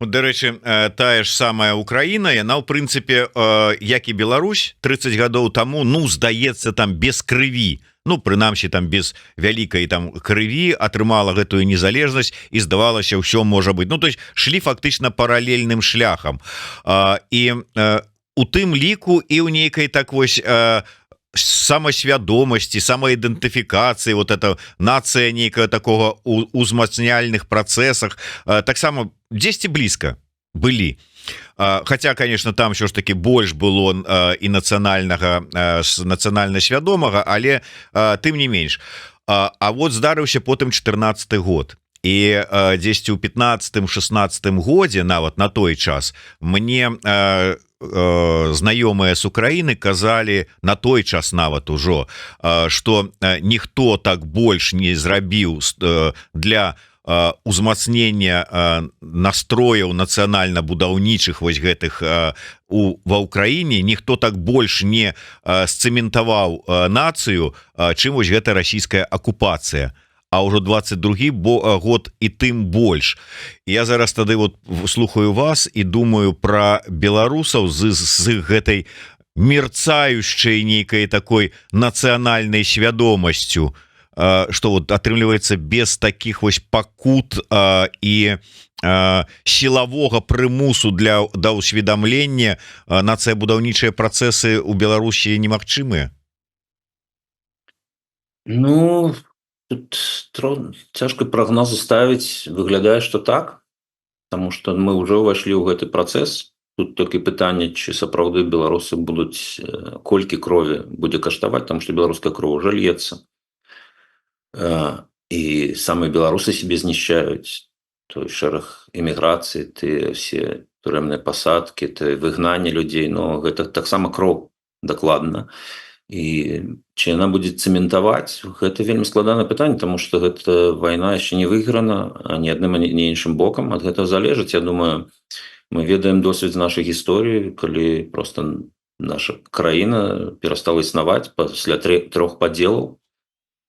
Дарэчы, тая ж самая Украіна, яна ў прынцыпе як і Беларусь 30 гадоў таму, здаецца, там без крыві, прынамсі там без вялікай там крыві атрымала гэтую незалежнасць і здавалася ўсё можа быць. То есть шлі фактычна паралельным шляхам. І у тым ліку і ў нейкай так вось самасвядомасці, самаідэнтыфікацыі, вот это нацыя нейкая такога узмацняльных працэсах таксама дзесьці блізка былі. Хаця, конечно, там ўсё ж таки больш было і нацыянальна свядомага, але тым не менш. А вот здарыўся потым 14 год. І дзесьці ў 15-16 годзе, нават на той час, мне знаёмыя з Украіны казалі на той час нават ужо, што ніхто так больш не зрабіў для узмацнення настрояў нацыянальна-будаўнічых вось гэтых ва Ўкраіне, ніхто так больш не сцэментаваў нацыю, чым вось гэта расійская акупацыя. А ўжо 22 год і тым больш. Я зараз тады вот слухаю вас і думаю пра беларусаў з гэтай мерцаючай нейкай такой нацыянальнай свядомасцю, што вот атрымліваецца без такіх вось пакут і сілавога прымусу да ўсведамлення нацыябудаўнічыя працэсы ў Беларусі немагчымыя. Тут цяжка прагнозы ставіць. Выглядае, што так, потому что мы ўжо ўвайшлі ў гэты працэс. Тут толькі пытанне, ці сапраўды беларусы будуць, колькі крові будзе каштаваць, потому что беларуская кроў уже льецца. І самі беларусы себе знішчаюць. Той шэраг эміграцыі, ты все турэмныя пасадкі, ты выгнанне людзей, гэта таксама кроў дакладна. І ці яна будзе цэментаваць, гэта вельмі складанае пытанне, тому што гэта вайна яшчэ не выйграна ні адным, ні іншым бокам. Ад гэтага залежыць. Я думаю, мы ведаем досвед з нашай гісторыі, калі просто наша краіна перастала існаваць пасля 3 падзелаў,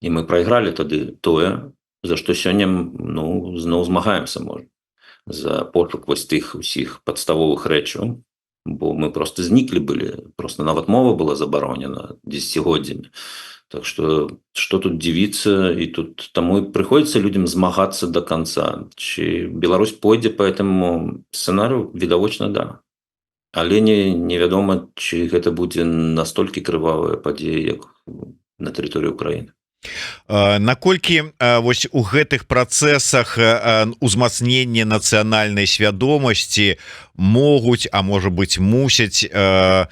і мы прайгралі тады тое, за што сёння зноў змагаемся, можа, за пошук вось тых усіх падставовых рэчаў. Бо мы просто зніклі былі, просто нават мова была забаронена дзесяцігоддзямі. Так што тут дзівіцца, і тут таму і прыходзіцца людзям змагацца до конца. Ці Беларусь пойдзе по этому сцэнарыю? Відавочна, да. Але невядома, ці гэта будзе настолькі крывавая падзея, як на тэрыторыі Украіны. Наколькі вось у гэтых працэсах узмацнення нацыянальнай свядомасці могуць, а можа быць мусяць, я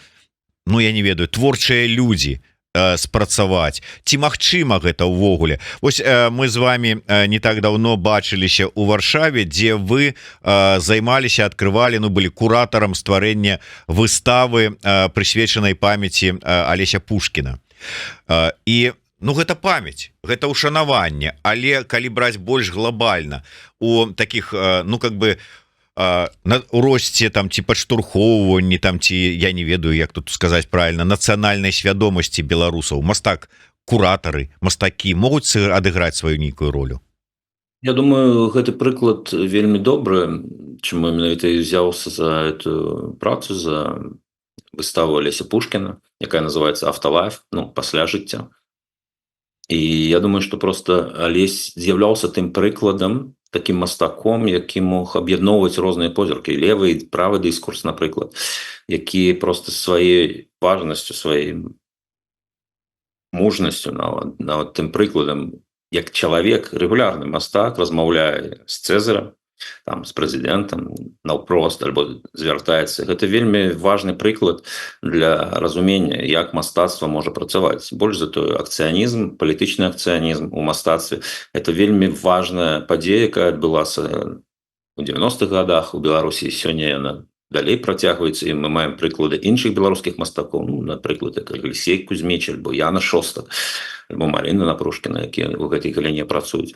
не ведаю, творчыя людзі спрацаваць, ці магчыма гэта ўвогуле? Вось мы з вами не так давно бачыліся ў Варшаве, дзе вы займаліся, адкрывалі, былі куратарам стварэння выставы, прысвечанай памяці Алеся Пушкіна. І гэта памяць, гэта ушанаванне, але калі браць больш глобальна у такіх, у росце там ці падштурхоўванні там, ці я не ведаю, як тут сказаць правильно, нацыянальнай свядомасці беларусаў, куратары, мастакі могуць адыграць сваю нейкую ролю? Я думаю, гэты прыклад вельмі добры, чаму менавіта і ўзяўся за эту працу, за выставу Алеся Пушкіна, якая называецца «Автолайф», пасля жыцця. І я думаю, што просто Алесь з'яўляўся тым прыкладам, таким мастаком, які мог аб'ядноўваць розныя позіркі, левы і правы дыскурс, напрыклад, які просто сваёй важнасцю, сваёй мужнасцю, нават тым прыкладам, як чалавек, рэгулярны мастак, размаўляе з Цэзарам, там з прэзідэнтам наўпрост альбо звяртаецца. Гэта вельмі важны прыклад для разумення, як мастацтва можа працаваць. Больш за тое, акцыянізм, палітычны акцыянізм у мастацтве – это вельмі важная падзея, якая адбылася у 90-х годах у Беларусі. Сёння яна далей працягваецца, і мы маем прыклады іншых беларускіх мастакоў, ну, напрыклад, як Алексей Кузьміч, альбо Яна Шостак, альбо Марина Напрушкіна, якія ў гэтай галіне працуюць,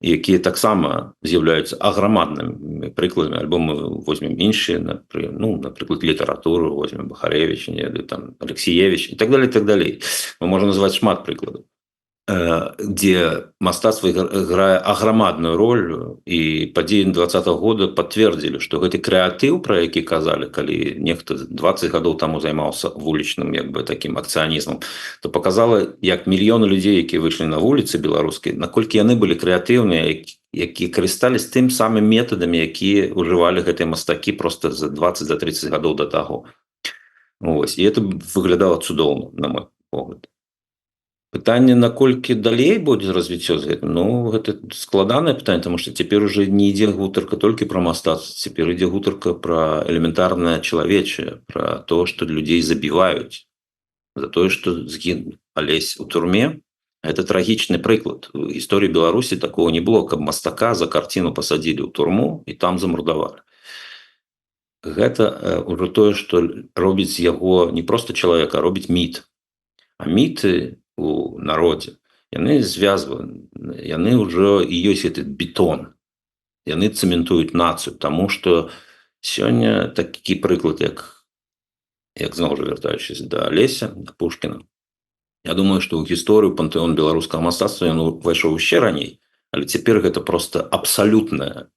якія таксама з'яўляюцца аграмаднымі прыкладамі, альбо мы возьмем іншыя, напрыклад, літаратуру, возьмем Бахаревич, там, Алексеевич, і так далее, и так далее. Мы можем назваць шмат прыкладаў, где мастацтва играе аграмадную роль, і падзеі 20-го года подтвердзілі, што гэты крэатыў, пра які казалі, калі нехта 20 гадоў таму займаўся вулічным такім акцыянізмам, то показала, як мільёны людзей, якія выйшлі на вуліцы беларускія, наколькі яны былі крэатыўныя, якія карыстались тым самым метадамі, якія ўжывалі гэтыя мастакі просто за 20-30 гадоў до таго. І это выглядала цудоўна, на мой погляд. Пытанне, наколькі далей будзе развіццё з гэтым, гэта складанае пытанне, тому што цяпер уже не ідзе гутарка толькі пра мастацтва, цяпер ідзе гутарка пра элементарнае чалавечае, пра то, што людзей забіваюць за тое, што згінуў. Алесь у турме – это трагічны прыклад. У гісторыі Беларусі такого не было, каб мастака за карціну пасадзілі ў турму і там замурдавалі. Гэта ўжо тое, што робіць яго не проста чалавека, а робіць міт. А міты у народзе, яны звязваны, яны ўжо і ёсць этот бетон, яны цэментуюць нацыю, таму што сёння такі прыклад, як зноў жа вяртаючыся да Алеся, да Пушкіна. Я думаю, што ў гісторыю пантэон беларускага мастацтва ён увайшоў яшчэ раней, але цяпер гэта проста абсалютная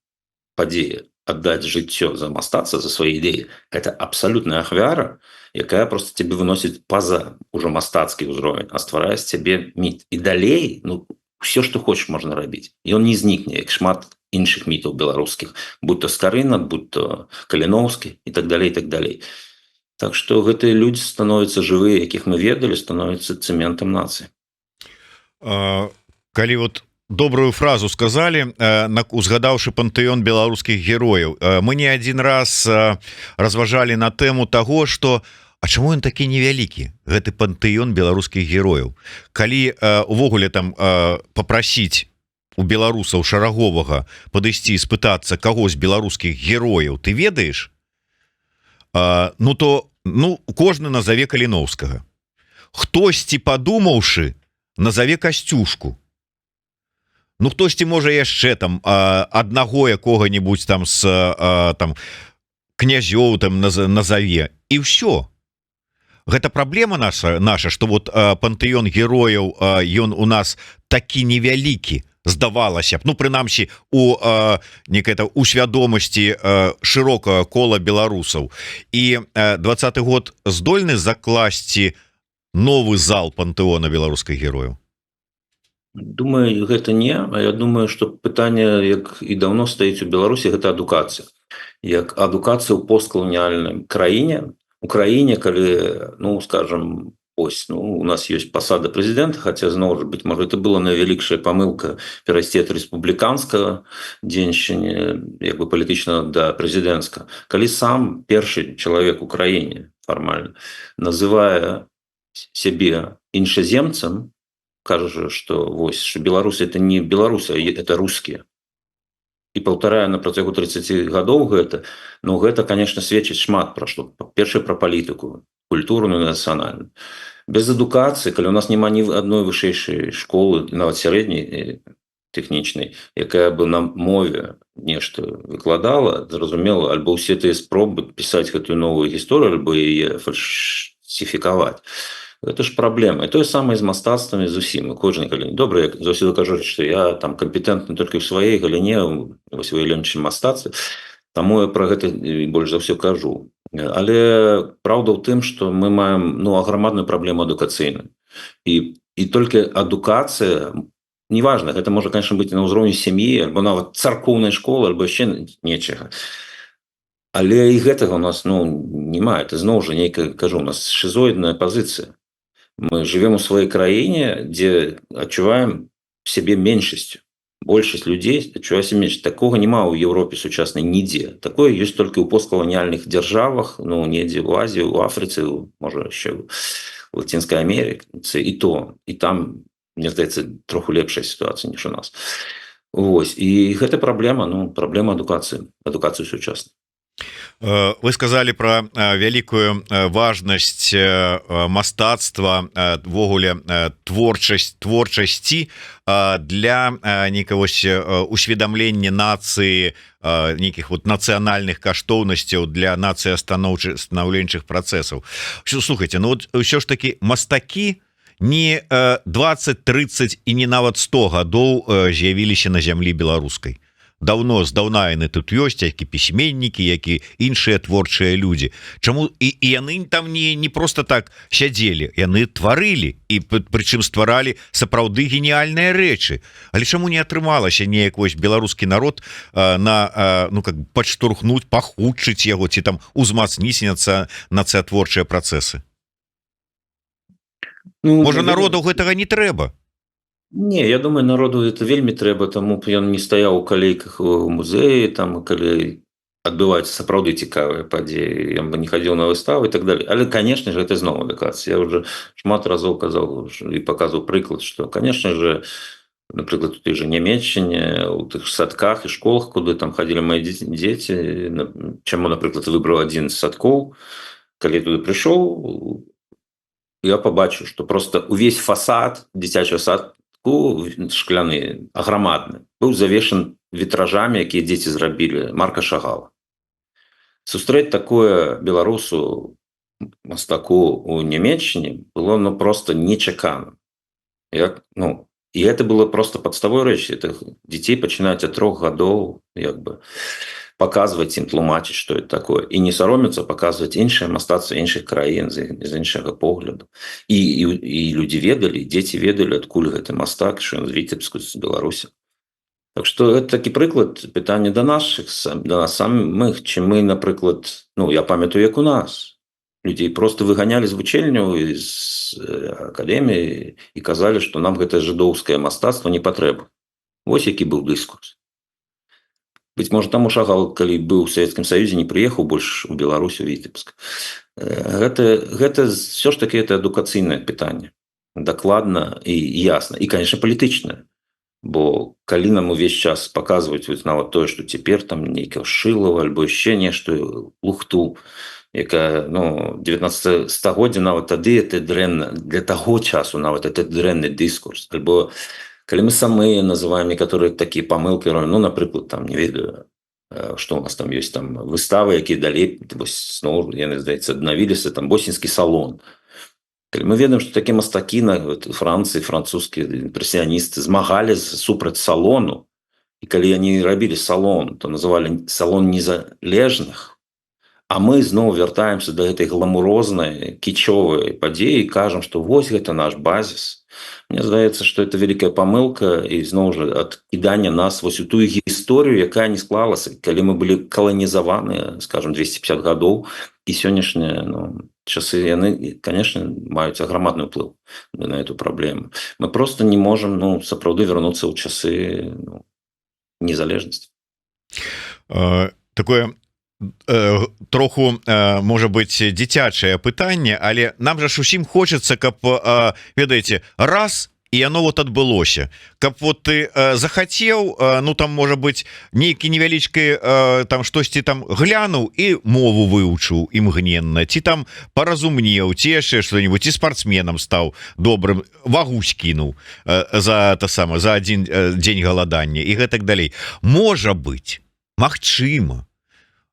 падзея. Аддаць жыццё за мастацтва, за свае ідэі – гэта абсалютная ахвяра, якая просто цябе выносіць па-за ўжо мастацкі ўзровень, а стварае з цябе міт. І далей, ўсё, што хочаш, можна рабіць. Ён не знікне, як шмат іншых мітаў беларускіх, будь то Скарына, будь то Каліноўскі і так далей, і так далей. Так што гэтыя людзі становяцца жывыя, якіх мы ведалі, становяцца цэментам нацыі. Калі добрую фразу сказали, узгадаўшы пантэон беларускіх герояў, мы не один раз разважалі на тэму того, что а чаму ён такі невялікі, гэты пантэон беларускіх герояў, калі увогуле там попросіць у беларусаў шараговага падысці і спытацца каго з беларускіх герояў ты ведаеш, кожны назаве Каліноўскага, хтосьці падумаўшы назаве Касцюшку, хтосьці можа яшчэ там аднаго якога-нибудь там з там князёў там назаве, і ўсё. Гэта праблема наша, што пантэон герояў ён у нас такі невялікі, здавалася б, прынамсі у у свядомасці шырокага кола беларусаў. І 20-й год здольны закласці новы зал пантэона беларускіх герояў? Думаю, гэта не, а я думаю, што пытанне, як і даўно стаіць у Беларусі, гэта адукацыя. Як адукацыя ў посткаланіяльнай краіне, у краіне, калі, скажем, у нас ёсць пасада прэзідэнта, хаця, зноў жа, быць можа, это была найвялікшая памылка перайсці ад рэспубліканскага дзеньшчыня, палітычнага да прэзідэнцкага. Калі сам першы чалавек у краіне фармальна называе сябе іншаземцам, кажа, што Беларусь это не беларусы, это рускія. І паўтарае на працягу 30 гадоў гэта, гэта, конечно, сведчыць шмат пра што. Першае, пра палітыку, культурную і нацыянальную. Без адукацыі, калі у нас няма ні адной вышэйшай школы, нават сярэдняй тэхнічнай, якая бы на мове нешта выкладала, зразумела, альбо ўсе тыя спробы пісаць гэтую новую гісторыю, альбо яе фальсіфікаваць. Это ж праблема. І тое самае з мастацтвамі зусім. Кожнай галіне. Добра, я заўсёды кажу, што я там кампетэнтны толькі ў сваёй галіне, у выяўленчым мастацтве, таму я пра гэта больш за ўсё кажу. Але праўда ў тым, што мы маем аграмадную праблему адукацыйную. І толькі адукацыя, неважна, гэта можа, конечно, быць на ўзроўні сям'і, альбо нават царкоўнай школы, альбо яшчэ нечага. Але і гэтага у нас няма. Это зноў жа нейкая, кажу, у нас шизоідная пазіцыя. Мы живем у своей краіне, дзе адчуваем сябе меншасцю. большасць людзей такога няма ў Еўропе сучаснай нідзе. Такое ёсць толькі ў посткаланіяльных дзяржавах, ну недзе ў Азіі, у Афрыцы, можа яшчэ ў Лацінскай Амерыцы, і то і там, мне здаецца, троху лепшая сітуацыя ніж у нас. Вось, і гэта праблема, ну праблема адукацыі сучаснай. Вы сказали про вялікую важнасць мастацтва, ввогуле творчасці для нейкага усведамлення нацыі, нейкіх вот нацыянальных каштоўнасцяў для нацыястанаўленчых працэсаў. Слухайте, ну вот ўсё ж таки мастакі не 20-30 і не нават 100 гадоў з'явіліся на зямлі беларускай. Здаўна яны тут ёсць, як і пісьменнікі, як і іншыя творчыя людзі. Чаму і яны там не просто так сядзелі, яны тварылі, і прычым стваралі сапраўды геніяльныя рэчы. Але чаму не атрымалася неяк вось беларускі народ падштурхнуць, пахутчыць яго ці там узмацніць нацыятворчыя працэсы? Можа, народу гэтага не трэба? Не, я думаю, народу это вельмі трэба, таму б ён не стаяў у калейках у музеі, там калі адбываюцца сапраўды цікавыя падзеі, ён бы не хадзіў на выставы і так далее. Але, конечно же, это зноў адукацыя. Я уже шмат разоў казаў і паказваў прыклад, што, конечно же, напрыклад, у тых же Нямецчыне, у тых садках і школах, куды там хадзілі мои дзеці, чаму, напрыклад, выбраў адзін з садкоў, калі туды прыйшоў, я пабачыў, што просто увесь фасад дзіцячага садку шкляны, аграмадны, быў завешан вітражамі, якія дзеці зрабілі, Марка Шагала. Сустрэць такое беларусу, мастаку у Нямецчыне было просто нечакана. І гэта было просто падставой рэч. Дзяцей пачынаюць ад 3 гадоў паказваць ім, тлумачыць, што это такое, і не саромецца паказваць іншае мастацтва іншых краін з іншага погляду. І людзі ведалі, дзеці ведалі, адкуль гэты мастак, што ён з Віцебску, з Беларусі. Так што гэта такі прыклад, пытанне да нас самых, чым мы, напрыклад, я памятаю, як у нас. Людзей просто выганялі з вучэльняў, з акадэміі і казалі, што нам гэта жыдоўскае мастацтва не патрэба. Вось які быў дыскурс. Быць можа, таму Шагал, калі быў у Савецкім Саюзе, не прыехаў больш у Беларусь, у Віцебск. Гэта все ж таки это адукацыйнае пытанне. Дакладна і ясна. І, конечно, палітычнае. Бо калі нам увесь час паказваюць нават тое, што цяпер там нейкае Шылава альбо яшчэ нешта, лухту, якая, 19 стагоддзя нават тады это дрэнна, для таго часу нават это дрэнны дыскурс. Альбо калі мы самыя называем некаторыя такія памылкі, напрыклад, там, не ведаю, што у нас там ёсць, там выставы, якія далей, зноў, яны, здаецца, аднавіліся, там Босінскі салон. Калі мы ведаем, што такія мастакі на Францыі, французскія імпрэсіяністы змагалі супраць салону, і калі яны рабілі салон, то называлі салон незалежных, а мы зноў вяртаемся да гэтай гламурознай, кічовай падзеі і кажам, што вось гэта наш базіс. Мне здаецца, што это вялікая памылка і зноў жа адкідання нас вось у тую гісторыю, якая не склалася, калі мы былі каланізаваныя, скажем, 250 гадоў, і сённяшнія часы, яны, конечно, маюць аграмадны ўплыў на эту праблему. Мы просто не можам, сапраўды вярнуцца ў часы незалежнасці. Такое троху, можа быць, дзіцячае пытанне, але нам жа ж усім хочацца, каб, ведаеце, раз і яно вот адбылося, каб вот ты захацеў, там, можа быць, нейкі невялічкі там штосьці там глянуў і мову выучыў імгненна, ці там паразумнеў, ці яшчэ што-нибудь, і спартсменам стаў добрым, вагу скінуў за адзін дзень галадання і гэтак далей. Можа быць, магчыма,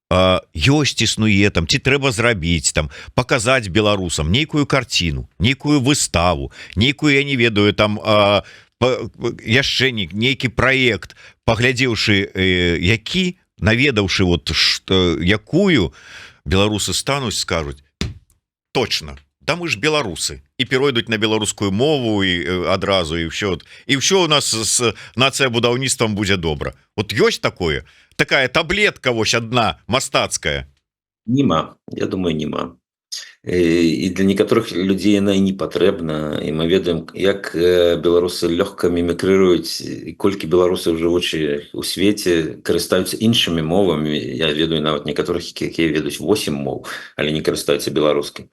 ёсць, існуе там, ці трэба зрабіць там, паказаць беларусам нейкую карціну, нейкую выставу, нейкую, я не ведаю, там яшчэ нейкі праект, паглядзеўшы які, наведаўшы вот якую, беларусы стануць, скажуць, точно, да мы ж беларусы, і перайдуць на беларускую мову і адразу, і ўсё у нас з нацыябудаўніцтвам будзе добра. Вот ёсць такое? Такая таблетка вось одна мастацкая? Нема, я думаю, нема. і для некаторых людзей яна і не патрэбна, і мы ведаем, як беларусы лёгка мімікрыруюць, і колькі беларусаў жывучы ў свеце карыстаюцца іншымі мовамі. Я ведаю нават некаторых, якія ведаюць 8 моў, але не карыстаюцца беларускай.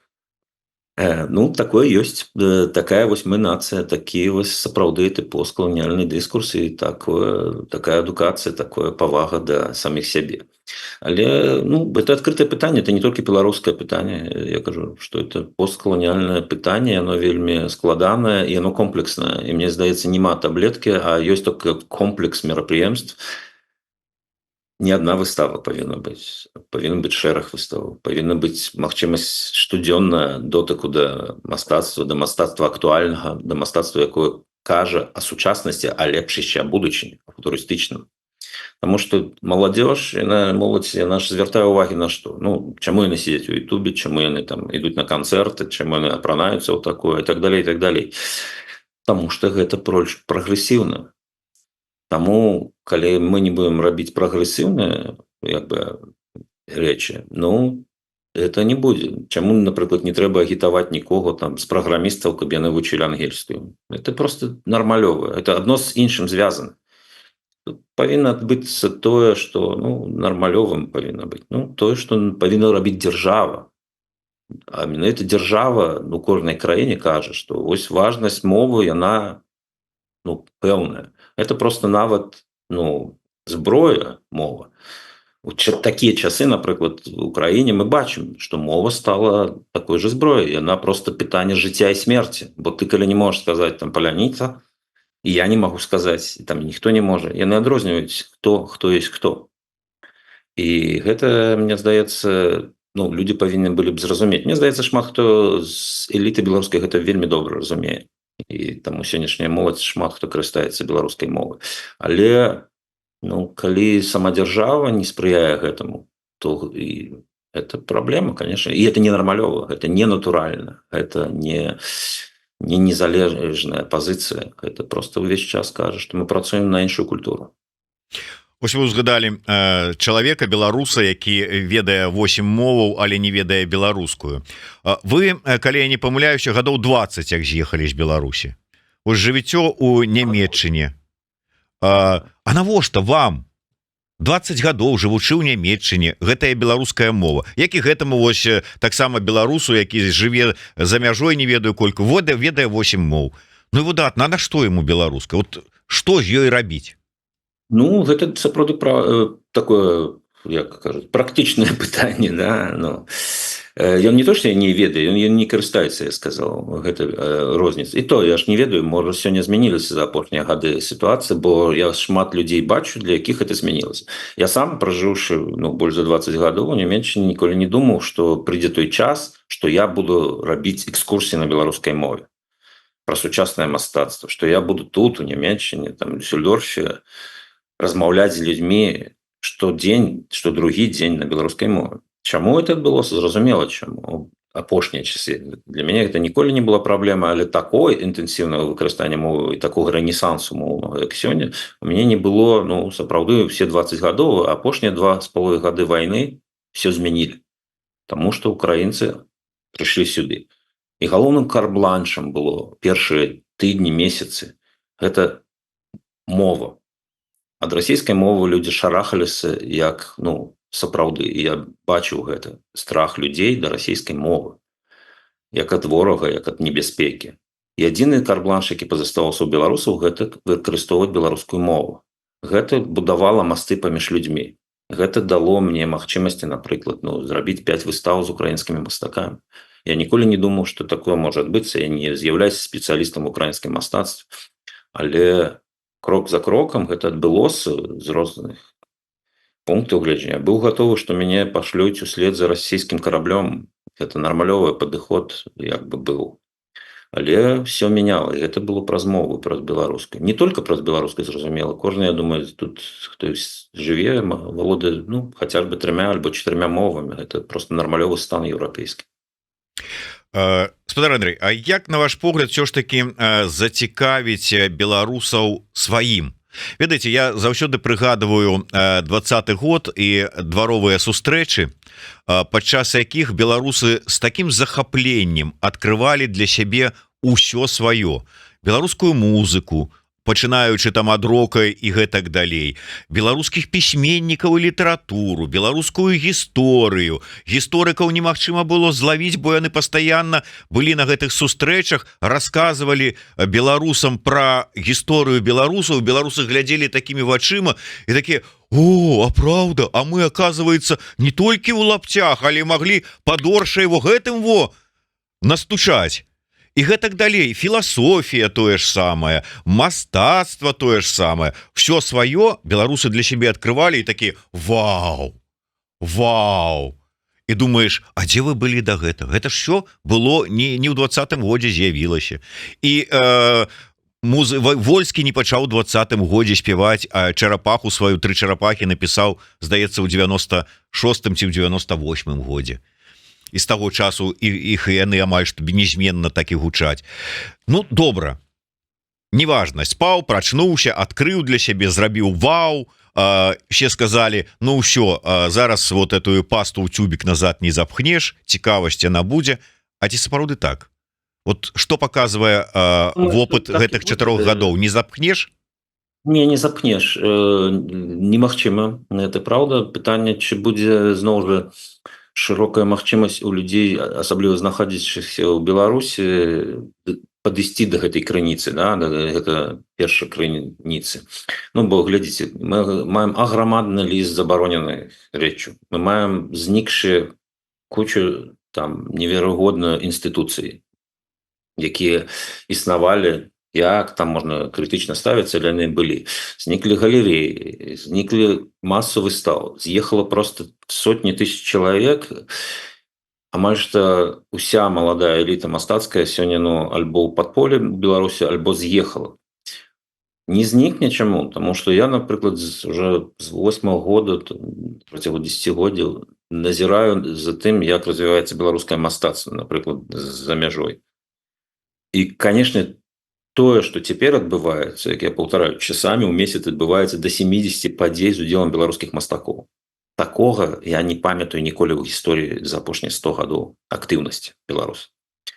Ну, такое ёсць, такая вось мы нацыя, такі вось сапраўды ты посткаланіяльны дыскурс і такая адукацыя, такое павага да саміх сябе. Але ну, это адкрытае пытанне, это не толькі беларускае пытанне. Я кажу, што это посткаланіяльнае пытанне, яно вельмі складанае і яно комплекснае. І мне здаецца, няма таблеткі, а ёсць толькі комплекс мерапрыемств. Не одна выстава павінна быць шэраг выставаў, павінна быць магчымасць штодзённа дотыку да мастацтва актуальнага, да мастацтва, якое кажа о сучаснасці, а лепшыще о будучыні, футурыстычным. Таму што моладзёж, моладзь, яна ж звяртае ўвагі на што? Ну, чаму яны сидзяць у Ютубе, чаму яны там ідуць на канцэрты, чаму яны апранаюцца ў такое, і так далей, і так далей. Таму што гэта прагрэсіўна. Таму, калі мы не будем рабіць прагрэсіўныя рэчы, ну, это не будзе. Чаму, напрыклад, не трэба агітаваць нікога там з праграмістаў, каб яны вучылі ангельскую? Это просто нармалёва. Это адно з іншым звязана. Павінна адбыцца тое, што ну, нармалёвым павінна быць. Ну, тое, што павінна рабіць дзяржава. А менавіта дзяржава у кожнай краіне кажа, што вось важнасць мовы, яна ну, пэўная. Это просто нават ну, зброя мова. У такія часы, напрыклад, у краіне мы бачым, што мова стала такой же зброяй. Яна просто пытанне жыцця і смерці. Бо ты калі не можаш сказаць там паляніца, і я не магу сказаць, там ніхто не можа. Яны адрозніваюць, хто ёсць хто. І гэта, мне здаецца, ну, людзі павінны былі б зразумець. Мне здаецца, шмат хто з эліты беларускай гэта вельмі добра разумее. І таму сённяшняя моладзь шмат хто карыстаецца беларускай мовай. Але ну, калі сама дзяржава не спрыяе гэтаму, то і это праблема, конечно. І это не нармалёва, это не натуральна, это не незалежная пазіцыя. Это просто ўвесь час кажа, што мы працуем на іншую культуру. Вось вы узгадалі чалавека беларуса, які ведае 8 моваў, але не ведае беларускую. Вы, калі я не памыляюся, гадоў 20 як з'ехалі з Беларусі. Вось жывіце ў Нямецчыне. А навошта вам 20 гадоў жывучы ў Нямецчыне гэтая беларуская мова? Як і гэтаму вось таксама беларусу, які жыве за мяжой, не ведаю колькі, ведае 8 моў. Ну і выдатна, на што яму беларуска? Вот што з ёй рабіць? Ну, гэта сапраўды такое, як кажуць, практычнае пытанне, да? Ну, ён не то, што я не ведаю, ён не карыстаецца, я сказал, гэта розніца. І то, я ж не ведаю, можа, сёння змянілася за апошнія гады сітуацыя, бо я шмат людзей бачу, для якіх гэта змянілася. Я сам, пражыўшы ну, больш за 20 гадоў, у Нямецчыне ніколі не думаў, што прыйдзе той час, што я буду рабіць экскурсіі на беларускай мове пра сучаснае мастацтва, што я буду тут, у Нямецчыне, там, у Дюссельдорфе, размаўляць з людзьмі штодзень, што другі дзень на беларускай мове. Чаму это адбылося? Зразумела, чаму. Апошнія часы. Для мяне гэта ніколі не была праблема, але такое інтэнсіўнае выкарыстанне мовы і такога рэнесансу моўнага, як сёння, у мяне не было, ну, сапраўды, все 20 гадоў, а апошнія 2,5 гады вайны все змянілі. Таму што украінцы прыйшлі сюды. І галоўным карбланшам было першыя тыдні, месяцы. Гэта мова. Ад расійскай мовы людзі шарахаліся як, ну, сапраўды. І я бачыў гэта. Страх людзей да расійскай мовы. Як ад ворага, як ад небяспекі. І адзіны карбланш, які пазаставаўся ў беларусаў, гэта выкарыстоўваць беларускую мову. Гэта будавала масты паміж людзьмі. Гэта дало мне магчымасці, напрыклад, ну, зрабіць 5 выстаў з украінскімі мастакамі. Я ніколі не думаў, што такое можа адбыцца. Я не з'яўляюся спецыялістам у украінскім мастацтве. Але крок за крокам гэта адбылося з розных пунктаў гледжання. Быў гатовы, што мяне пашлюць услед за расійскім караблём. Гэта нармалёвы падыход як бы быў. Але все мяняла. І гэта было праз мову, праз беларускую. Не толькі праз беларускую, зразумела. Кожны, я думаю, тут хто жыве, валодае, ну, хаця б 3 альбо 4 мовамі. Гэта просто нармалёвы стан еўрапейскі. Спадар Андрэй, а як на ваш погляд все ж таки зацікавіць беларусаў сваім? Ведаеце, я заўсёды прыгадываю 20-й год і дваровыя сустрэчы, падчас якіх беларусы з такім захапленнем адкрывалі для сябе ўсё сваё, беларускую музыку, пачынаючы там ад рока і гэтак далей, беларускіх пісьменнікаў і літаратуру, беларускую гісторыю. Гісторыкаў немагчыма было злавіць, бо яны пастаянна былі на гэтых сустрэчах, расказвалі беларусам пра гісторыю беларусаў, беларусы глядзелі такімі вачыма і такія: о, а праўда, а мы, оказывается, не толькі ў лапцях, але маглі падорша его гэтым настучаць. І гэтак далей, філасофія тое ж самае, мастацтва тое ж самае, все сваё беларусы для сябе адкрывалі і такі: вау, вау. І думаеш, а дзе вы былі да гэтага? Гэта ж все было не ў 20-м годзе з'явілася. І Вольскі не пачаў у 20-м годзе спяваць, а чарапаху сваю, 3 чарапахі напісаў, здаецца, у 96-м ці ў 98-м годзе. І з таго часу іх яны амаль што незменна так і гучаць. Ну, добра. Неважна, спаў, прачнуўся, адкрыў для сябе, зрабіў вау, все сказалі: ну ўсё, зараз вот эту пасту ў тюбік назад не запхнеш, цікавасць яна будзе. А ці сапраўды так? Вот што паказвае вопыт гэтых 4 гадоў? Не запхнеш? Не запхнеш. Немагчыма. Это праўда. Пытанне, ці будзе зноў жа шырокая магчымасць у людзей, асабліва знаходзячыхся ў Беларусі, падысці да гэтай крыніцы, да, гэта першай крыніцы. Ну, бо глядзіце, мы маем аграмадны ліст забароненай рэччу. Мы маем знікшы кучу там неверагодна інстытуцый, якія існавалі, як там можна крытычна ставіцца, але яны былі. Зніклі галереі, зніклі масу выстаў, з'ехала просто сотні тысяч чалавек. Амаль што уся маладая эліта мастацкая сёння, ну, альбо ў падполе Беларусі, альбо з'ехала. Не знікне чаму? Таму што я, напрыклад, уже з 8-го года, працягу 10-годдзяў, назіраю за тым, як развіваецца беларускае мастацтва, напрыклад, за мяжой. І, канешне, тое, што цяпер адбываецца, як я паўтараю, часамі ў месяц адбываецца да 70 падзей з удзелам беларускіх мастакоў. Такога я не памятаю ніколі ў гісторыі за апошнія 100 гадоў актыўнасці беларусаў.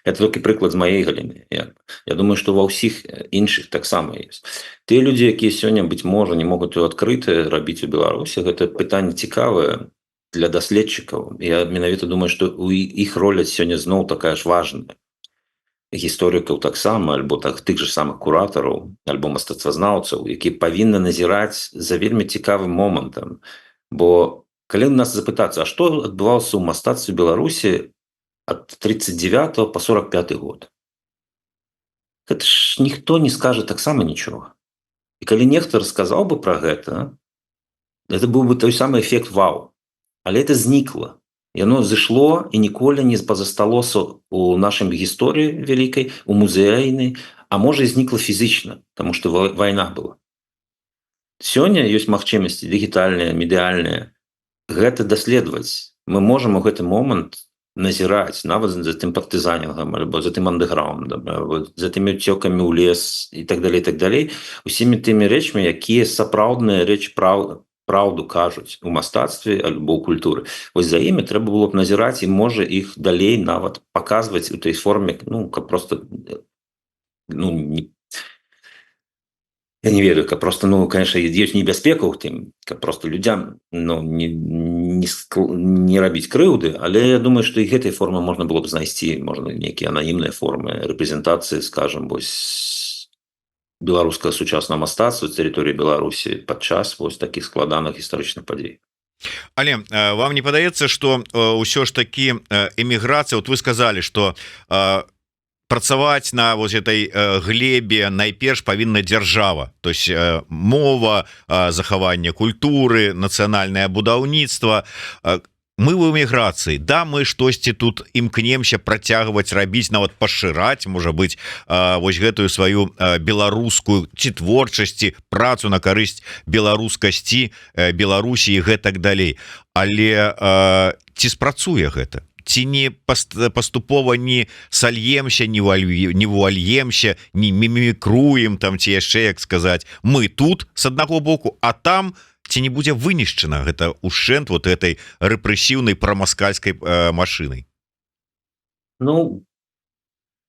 Это толькі прыклад з маёй галіны. Я думаю, што ва ўсіх іншых таксама ёсць. Тыя людзі, якія сёння, быць можа, не могуць адкрыта рабіць у Беларусі, гэта пытанне цікавае для даследчыкаў. Я менавіта думаю, што у іх роля сёння зноў такая ж важная. Гісторыкаў таксама, альбо тых же самых куратараў, альбо мастацтвазнаўцаў, якія павінны назіраць за вельмі цікавым момантам. Бо калі нас запытацца, а што адбывалася ў мастацтве Беларусі ад 39 по 45 год? Гэта ж ніхто не скажа таксама нічога. І калі нехта расказаў бы пра гэта, это быў бы той самы эфект вау. Але это знікла. Яно зышло і ніколі не пазасталося у нашай гісторыі вялікай, у музейнай, а можа і знікла фізічна, таму што вайна была. Сёння ёсць магчымасці дыгітальныя, медыяльныя. Гэта даследаваць. Мы можам у гэты момант назіраць нават за тым партызанінгам, альбо за тым андэграундам, альбо за тымі ўцёкамі ў лес і так далей, усімі тымі рэчмі, якія сапраўдныя рэчы праўду кажуць у мастацтве альбо ў культуры. Вось за імі трэба было б назіраць і можа іх далей нават паказваць у той форме, ну, каб просто, ну, я не ведаю, каб просто, ну, конечно, ёсць небяспека ў тым, каб просто людзям, ну, не рабіць крыўды, але я думаю, што і гэтай формы можна было б знайсці, можна нейкія ананімныя формы рэпрэзентацыі, скажам, вось беларускага сучаснага мастацтва з тэрыторыі Беларусі падчас вось такіх складаных гістарычных падзей. Але вам не падаецца, што ўсё ж такі эміграцыя, вот вы сказалі, што працаваць на вось этой глебе найперш павінна дзяржава, то есть мова, захаванне культуры, нацыянальнае будаўніцтва. Мы в эміграцыі, да, мы штосьці тут імкнемся працягваць рабіць, нават пашыраць, можа быць, вось гэтую сваю беларускую ці творчасці, працу на карысць беларускасці, Беларусі і гэтак далей. Але ці спрацуе гэта? ці не паступова не сальемся, не вуальемся, не мімікруем там, ці яшчэ, як сказаць, мы тут с аднаго боку, а там ці не будзе вынішчана гэта ушэнт вот этой рэпрэсіўнай прамаскальскай машынай? Ну,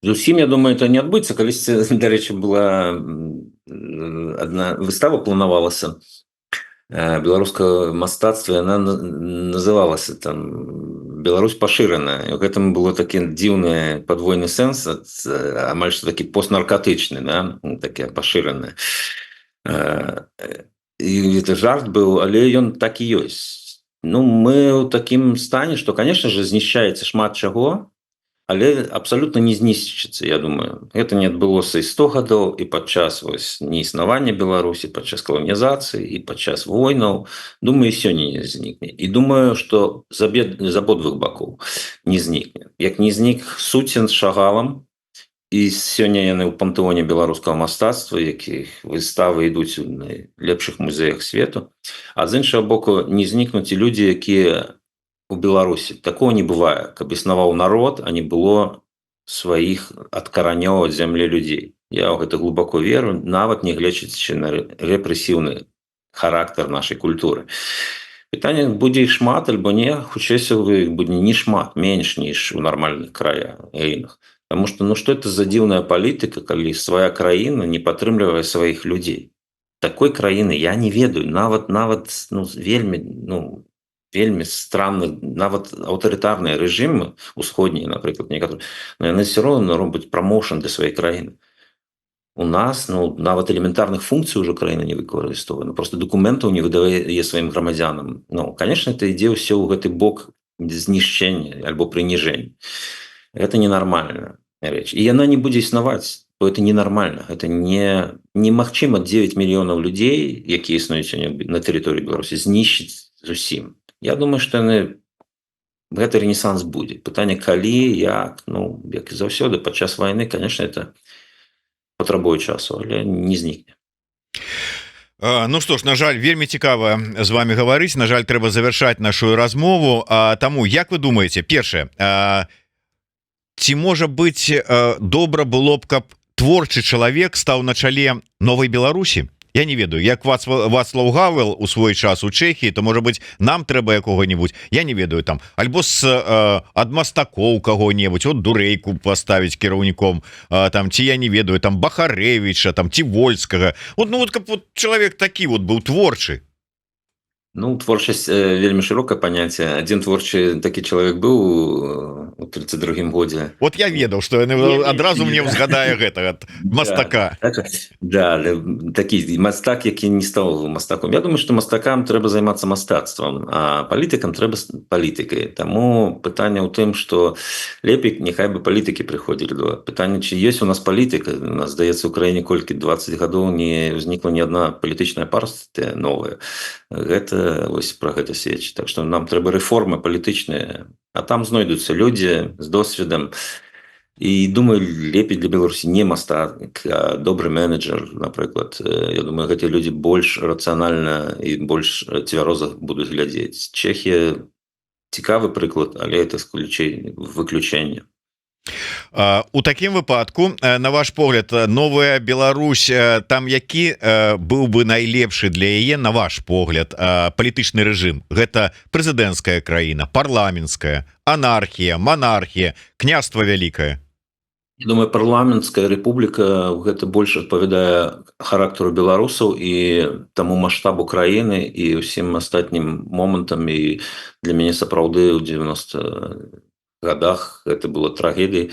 зусім, я думаю, это не адбыцца. Калісьці, дарэчы, была одна выстава планавалася беларускага мастацтва, яна называлася там «Беларусь пашыраная». І ў гэтым было такі дзіўны падвойны сэнс, амаль што такі постнаркатычны, да? Таке пашыранае. І это жарт быў, але ён так і ёсць. Ну, мы ў такім стане, што, конечно же, знішчаецца шмат чаго, але абсолютно не знішчыцца, я думаю. Гэта не адбылося і 100 гадоў, і падчас неіснавання Беларусі, падчас каланізацыі, і падчас войнаў. Думаю, сёння не знікне. І думаю, што з абодвух бакоў не знікне. Як не знік Суцін з Шагалам, і сёння яны ў пантэоне беларускага мастацтва, якіх выставы ідуць у найлепшых музеях свету, а з іншага боку не знікнуць і людзі, якія у Беларусі. Такого не бывае, каб існаваў народ, а не было сваіх ад каранёў ад зямлі людзей. Я ў гэта глыбоко веру, нават не гледзячы на рэпрэсіўны характар нашай культуры. Пытанне, будзе іх шмат альбо не, хутчэй іх будзе не шмат, менш, ніж у нармальных краінах. Таму што, ну, што это за дзіўная палітыка, калі свая краіна не падтрымлівае сваіх людзей? Такой краіны я не ведаю, нават вельмі странны, нават аўтарытарныя рэжымы усходнія, напрыклад, некаторыя, но яны все роўна робяць прамоушн для сваёй краіны. У нас, нават элементарных функцый уже краіна не выкарыстоўвае, просто дакументаў не выдае сваім грамадзянам. Ну, конечно, это ідзе ўсё ў гэты бок знішчэння альбо прыніжэння. Это ненармальная рэч. І яна не будзе існаваць, бо это ненармальна. Это немагчыма 9 мільёнаў людзей, якія існуюць на тэрыторыі Беларусі, знішчыць зусім. Я думаю, што гэты рэнесанс будзе. Пытанне, калі, як, як і заўсёды, падчас вайны, конечно, это патрабуе часу, але не знікне. Ну што ж, на жаль, вельмі цікава з вами гаварыць. На жаль, трэба завяршаць нашу размову. Таму, як вы думаеце, першае, ці можа быць добра было б, каб творчы чалавек стаў на чале новай Беларусі? Я не ведаю, як Вацлаў Гавел у свой час у Чэхіі, то, можа быць, нам трэба якога-небудзь, я не ведаю, там, альбо ад мастакоў каго-небудзь, от Дурэйку паставіць кіраўніком, там, ці я не ведаю, там, Бахарэвіча, там, ці Вольскага. Вот каб чалавек такі вот быў творчы. Ну, творчасць вельмі шырокае паняцце. Адзін творчы такі чалавек быў у 32-м годзе. Вот я ведаў, што адразу мне ўзгадае гэтага мастака. Да, такі мастак, які не стаў мастаком. Я думаю, што мастакам трэба займацца мастацтвам, а палітыкам трэба палітыкай. Таму пытанне ў тым, што лепей няхай бы палітыкі прыходзілі. Пытанне, ці ёсць у нас палітыка. У нас, здаецца, у краіне колькі 20 гадоў не ўзнікла ні адна палітычная партыя новая. Гэта вось пра гэта сведчыць. Так што нам трэба рэформы палітычныя, а там знойдуцца людзі з досведам. І думаю, лепей для Беларусі не мастак, а добры менеджер, напрыклад. Я думаю, гэтыя людзі больш рацыянальна і больш цвяроза будуць глядзець. Чэхія цікавы прыклад, але это выключэнне. У такім выпадку, на ваш погляд, новая Беларусь, там які быў бы найлепшы для яе, на ваш погляд, палітычны рэжым? Гэта прэзідэнцкая краіна, парламенцкая, анархія, монархія, княства вялікае? Я думаю, парламенцкая рэпубліка гэта больш адпавядае характару беларусаў і таму маштабу краіны і ўсім астатнім момантам. І для мяне сапраўды ў 90 годах это было трагедыяй,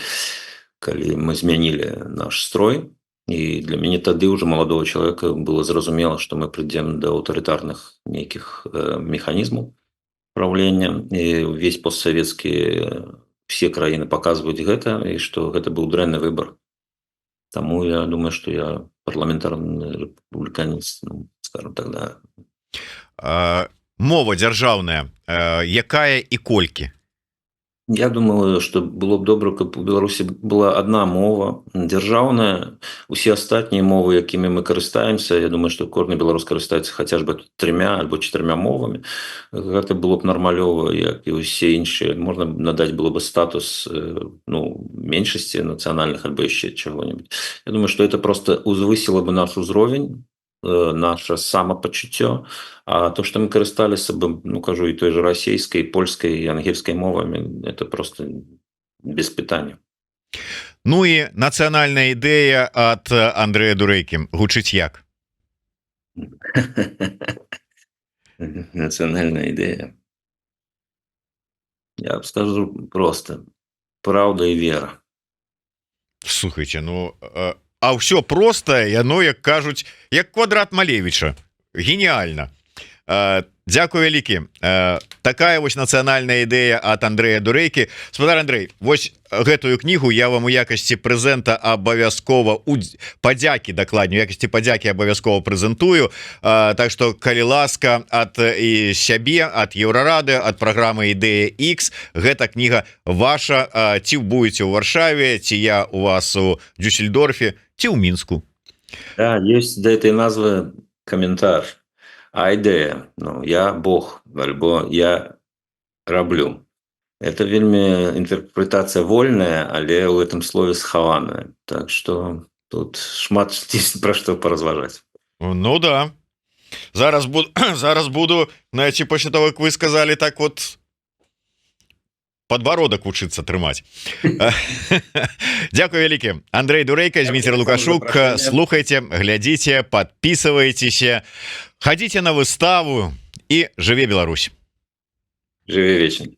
калі мы змянілі наш строй. І для мяне тады ўжо маладого чалавека было зразумела, што мы прыйдзем да аўтарытарных нейкіх механізмаў правлення. І ўвесь постсавецкі все краіны паказваюць гэта, і што гэта быў дрэнны выбар. Таму я думаю, што я парламентарны рэспубліканец, скажем так, да. Мова дзяржаўная, якая і колькі? Я думаю, што было б добра, каб у Беларусі была адна мова дзяржаўная. Усе астатнія мовы, якімі мы карыстаемся, я думаю, што кожны беларус карыстаецца хаця б 3 альбо 4 мовамі. Гэта было б нармалёва, як і ўсе іншыя. Можна надаць было бы статус меншасці нацыянальных альбо яшчэ чаго-нибудь. Я думаю, што это просто узвысіла бы наш узровень, наше самапачуццё, а то, што мы карысталіся бы, кажу, і той же расійскай, польскай і ангельскай мовамі, это просто без пытання. Ну і нацыянальная ідэя ад Андрэя Дурэйкі гучыць як? Нацыянальная ідэя. Я скажу просто: праўда і вера. Слухайте, а ўсё простае, яно, як кажуць, як квадрат Малевіча. Геніальна. Дзякую вялікі. Такая вось нацыянальная ідэя ад Андрэя Дурэйкі. Спадар Андрэй, вось гэтую кнігу я вам у якасці прэзента абавязкова, падзякі, дакладней, у якасці падзякі абавязкова прэзентую. Так што, калі ласка, ад і сябе, ад Еўрарады, ад праграмы «Ідэя X», гэта кніга ваша. Ці будзеце ў Варшаве, ці я у вас у Дюссельдорфе, ці ў Мінску. Да, есть до этой назвы каментар. А ідэя, я Бог, альбо я раблю. Это вельмі інтэрпрэтацыя вольная, але ў гэтым слове схаваная. Так што тут шмат пра што паразважаць. Ну да. Зараз буду, знаете, пасля того, як вы сказали, так вот подбородок вучыцца трымаць. Дзякую вялікі. Андрэй Дурэйка, Зміцер Лукашук. Слухайте, глядзіце, подписывайтеся, ходите на выставу и живе Беларусь. Живе вечно.